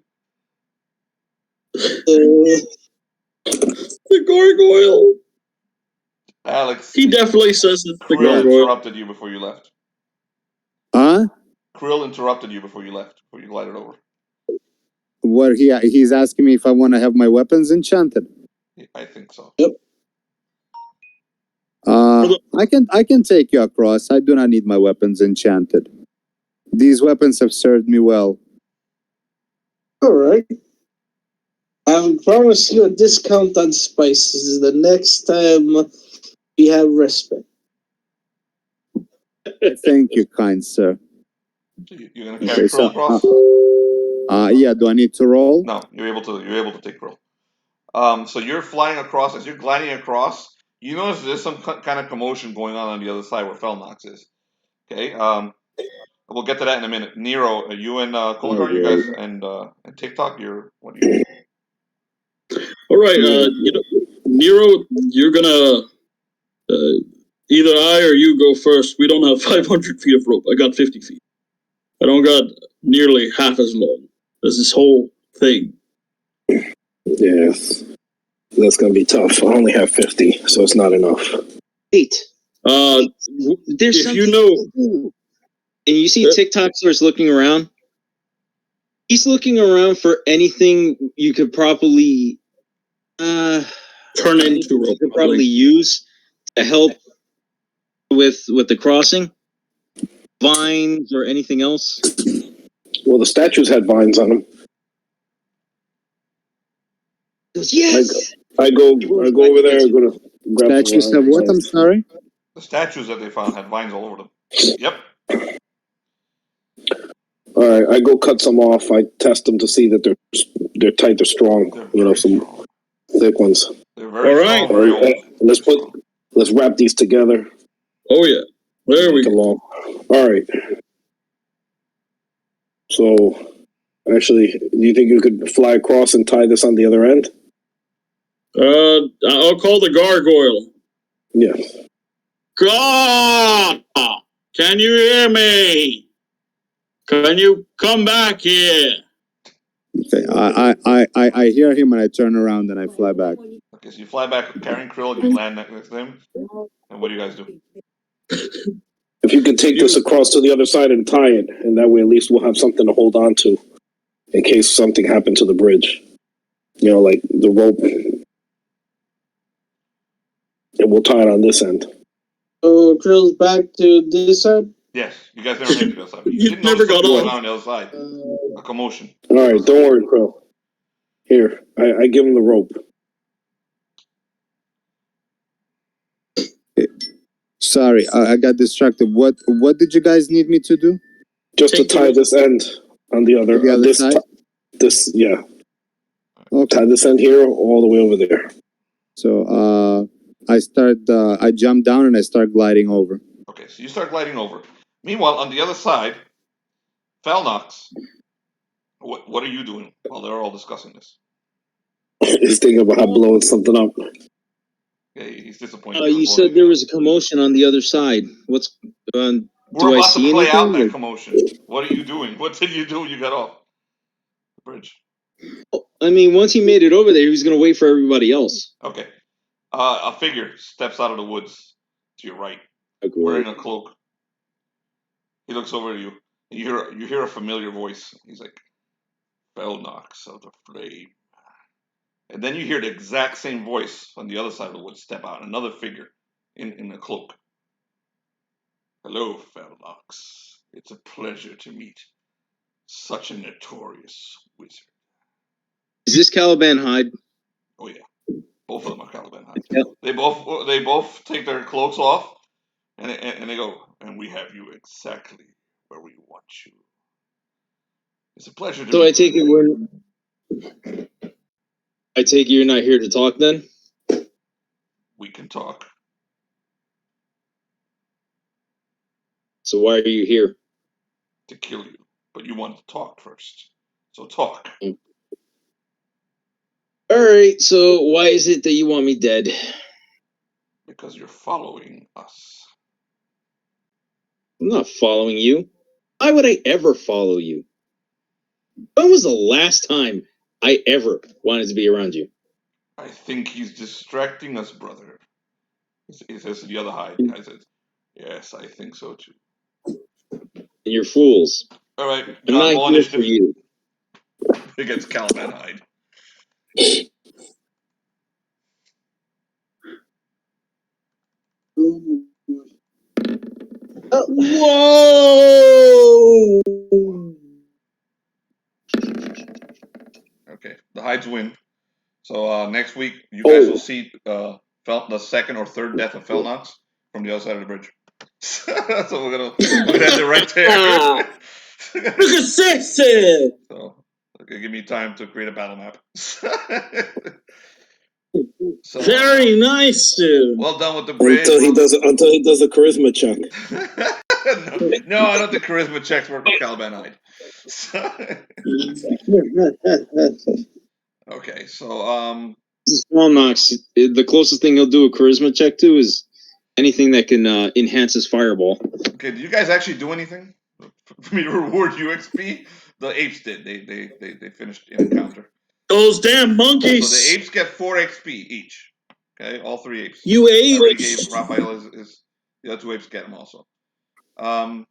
The gargoyle. Alex. He definitely says it's the Krill gargoyle. interrupted you before you left. Huh? Krill interrupted you before you left, before you glided over. What he's asking me if I want to have my weapons enchanted. I think so. Yep. I can take you across. I do not need my weapons enchanted. These weapons have served me well. All right. I promise you a discount on spices the next time we have respite. Thank you, kind sir. So you're gonna carry Krill across? Yeah. Do I need to roll? No, you're able to take Krill. So you're flying across. As you're gliding across, you notice there's some kind of commotion going on the other side where Felnox is. Okay. We'll get to that in a minute. Nero, you and Koligar, you guys, and TikTok, what are you doing? All right, Nero, you're gonna either I or you go first. We don't have 500 feet of rope. I got 50 feet. I don't got nearly half as long as this whole thing. Yes. That's going to be tough. I only have 50, so it's not enough. Wait. if There's something you know, to do. And you see TikTok starts looking around. He's looking around for anything you could probably turn into rope. You could probably use to help with the crossing. Vines or anything else. Well, the statues had vines on them. He goes, yes. I go over there. I'm gonna grab Statues have what? I'm sorry. The statues that they found had vines all over them. Yep. All right, I go cut some off. I test them to see that they're tight, they're strong. Some thick ones. They're very strong, very old. Let's wrap these together. Oh yeah, there we go. All right. So, actually, do you think you could fly across and tie this on the other end? I'll call the gargoyle. Yes. Gark! Can you hear me? Can you come back here? Okay, I hear him and I turn around and I fly back. Okay, so you fly back carrying Krill and you land next to him. And what do you guys do? If you could take this across to the other side and tie it, and that way at least we'll have something to hold on to in case something happened to the bridge. Like the rope. And we'll tie it on this end. So Krill's back to this side? Yes, you guys never made it to the other side. You didn't never got going off. on the other side. A commotion. All right, don't worry, Krill. Here, I give him the rope. Sorry, I got distracted. What did you guys need me to do? Just to tie this end on the other side? Yeah. Okay. Tie this end here all the way over there. So I jump down and I start gliding over. Okay, so you start gliding over. Meanwhile, on the other side, Felnox, what are you doing while they're all discussing this? He's thinking about how blowing something up. Okay, he's disappointed. You said there was a commotion on the other side. What's We're do I about see to play anything? out that commotion. What are you doing? What did you do when you got off the bridge? I mean, once he made it over there, he was going to wait for everybody else. Okay. A figure steps out of the woods to your right, wearing a cloak. He looks over at you. You hear a familiar voice. He's like, Felnox of the Flame. And then you hear the exact same voice on the other side of the woods step out. Another figure in a cloak. Hello, Felnox. It's a pleasure to meet such a notorious wizard. Is this Caliban Hyde? Oh yeah, both of them are Caliban Hyde. Yep. They both take their cloaks off, and they go, and we have you exactly where we want you. It's a pleasure to So meet I take you. I take it you're not here to talk then? We can talk. So why are you here? To kill you, but you want to talk first. So talk. Alright, so why is it that you want me dead? Because you're following us. I'm not following you. Why would I ever follow you? When was the last time I ever wanted to be around you? I think he's distracting us, brother. He says to the other Hyde. The Hyde says, yes, I think so too. And you're fools. All right, I'm John, not roll here initiative for you. against Caliban Hyde. Whoa! Okay, the Hydes win. So next week, you guys will see the second or third death of Felnox from the other side of the bridge. So we're gonna end it right there. Look at sexy! So okay, give me time to create a battle map. So, Very nice, dude. well done with the bridge. Until he does a charisma check. no, I don't think charisma checks work with Caliban Hyde. Okay, so Felnox, the closest thing he'll do a charisma check to is anything that can enhance his fireball. okay, did you guys actually do anything for me to reward you XP? The apes did. They finished an encounter. Those damn monkeys! So the apes get 4 XP each. Okay, all 3 apes. You I already apes! gave Raphael his the other 2 apes get them also. The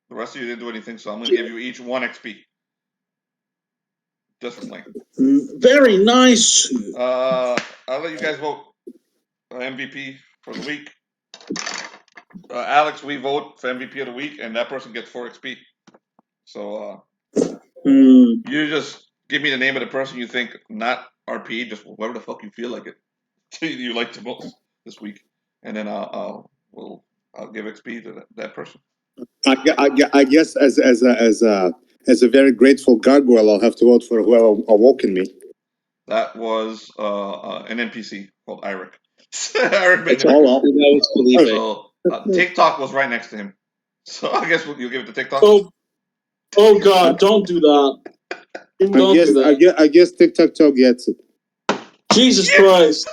rest of you didn't do anything, so I'm gonna give you each 1 XP. Just for playing. Very nice. I'll let you guys vote MVP for the week. Alex, we vote for MVP of the week, and that person gets 4 XP. So you just give me the name of the person you think, not RP, just whatever the fuck you feel like it. You like the most this week, and then I'll give XP to that person. I guess as a very grateful gargoyle, I'll have to vote for whoever awoken me. That was an NPC called Irek. Irek That was Felipe. So TikTok was right next to him. So I guess you'll give it to TikTok. Oh God! Don't do that. I guess TikTok gets it. Jesus Christ!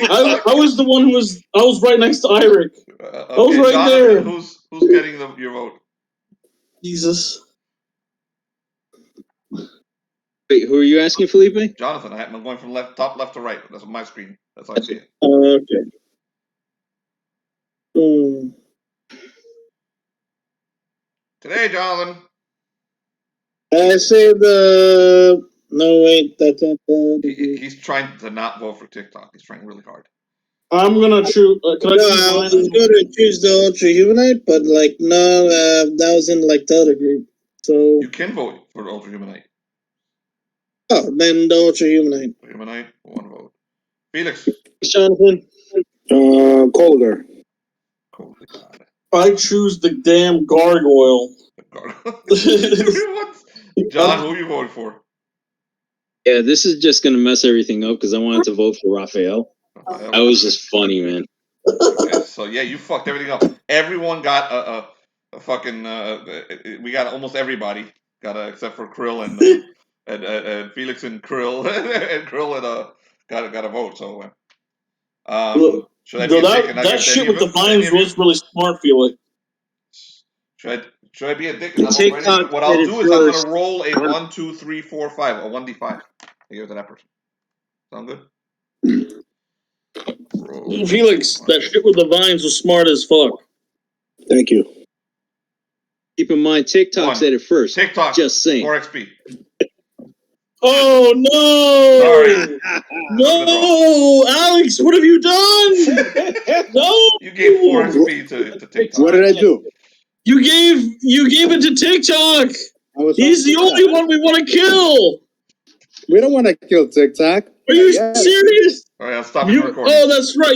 I was the one who was. I was right next to Irek. Okay, I was right Jonathan, there. Who's getting your vote? Jesus. Wait, who are you asking, Felipe? Jonathan. I'm going from top left to right. That's on my screen. That's how I see it. Okay. Today, Jonathan. I say the. No, wait. He's trying to not vote for TikTok. He's trying really hard. I'm gonna choose. I was gonna choose the Ultra-Humanite, but no, that was in the other group. So you can vote for the Ultra-Humanite. Oh, then the Ultra-Humanite. Humanite, 1 vote. Felix. Jonathan. Koligar. I choose the damn gargoyle. John, who you voting for? Yeah, this is just gonna mess everything up because I wanted to vote for Raphael. That was just funny, man. Okay, so yeah, you fucked everything up. Everyone got a fucking. We got almost everybody got except for Krill and Felix and Krill and Krill got a vote. So should I be that shit with the vines was really smart, Felix. Should I be a dick? TikTok What I'll do is first. I'm gonna roll a 1, 2, 3, 4, 5, a 1d5. I give it to that person. Sound good? Felix, that shit with the vines was smart as fuck. Thank you. Keep in mind, TikTok said it first. TikTok, just saying. 4 XP. Oh no! Sorry. No, Alex, what have you done? No, you gave 4 XP to TikTok. What did I do? You gave it to TikTok. He's the only one we want to kill. We don't want to kill TikTok. Are you Yeah. serious? All right, I'll stop You, recording. oh, that's right.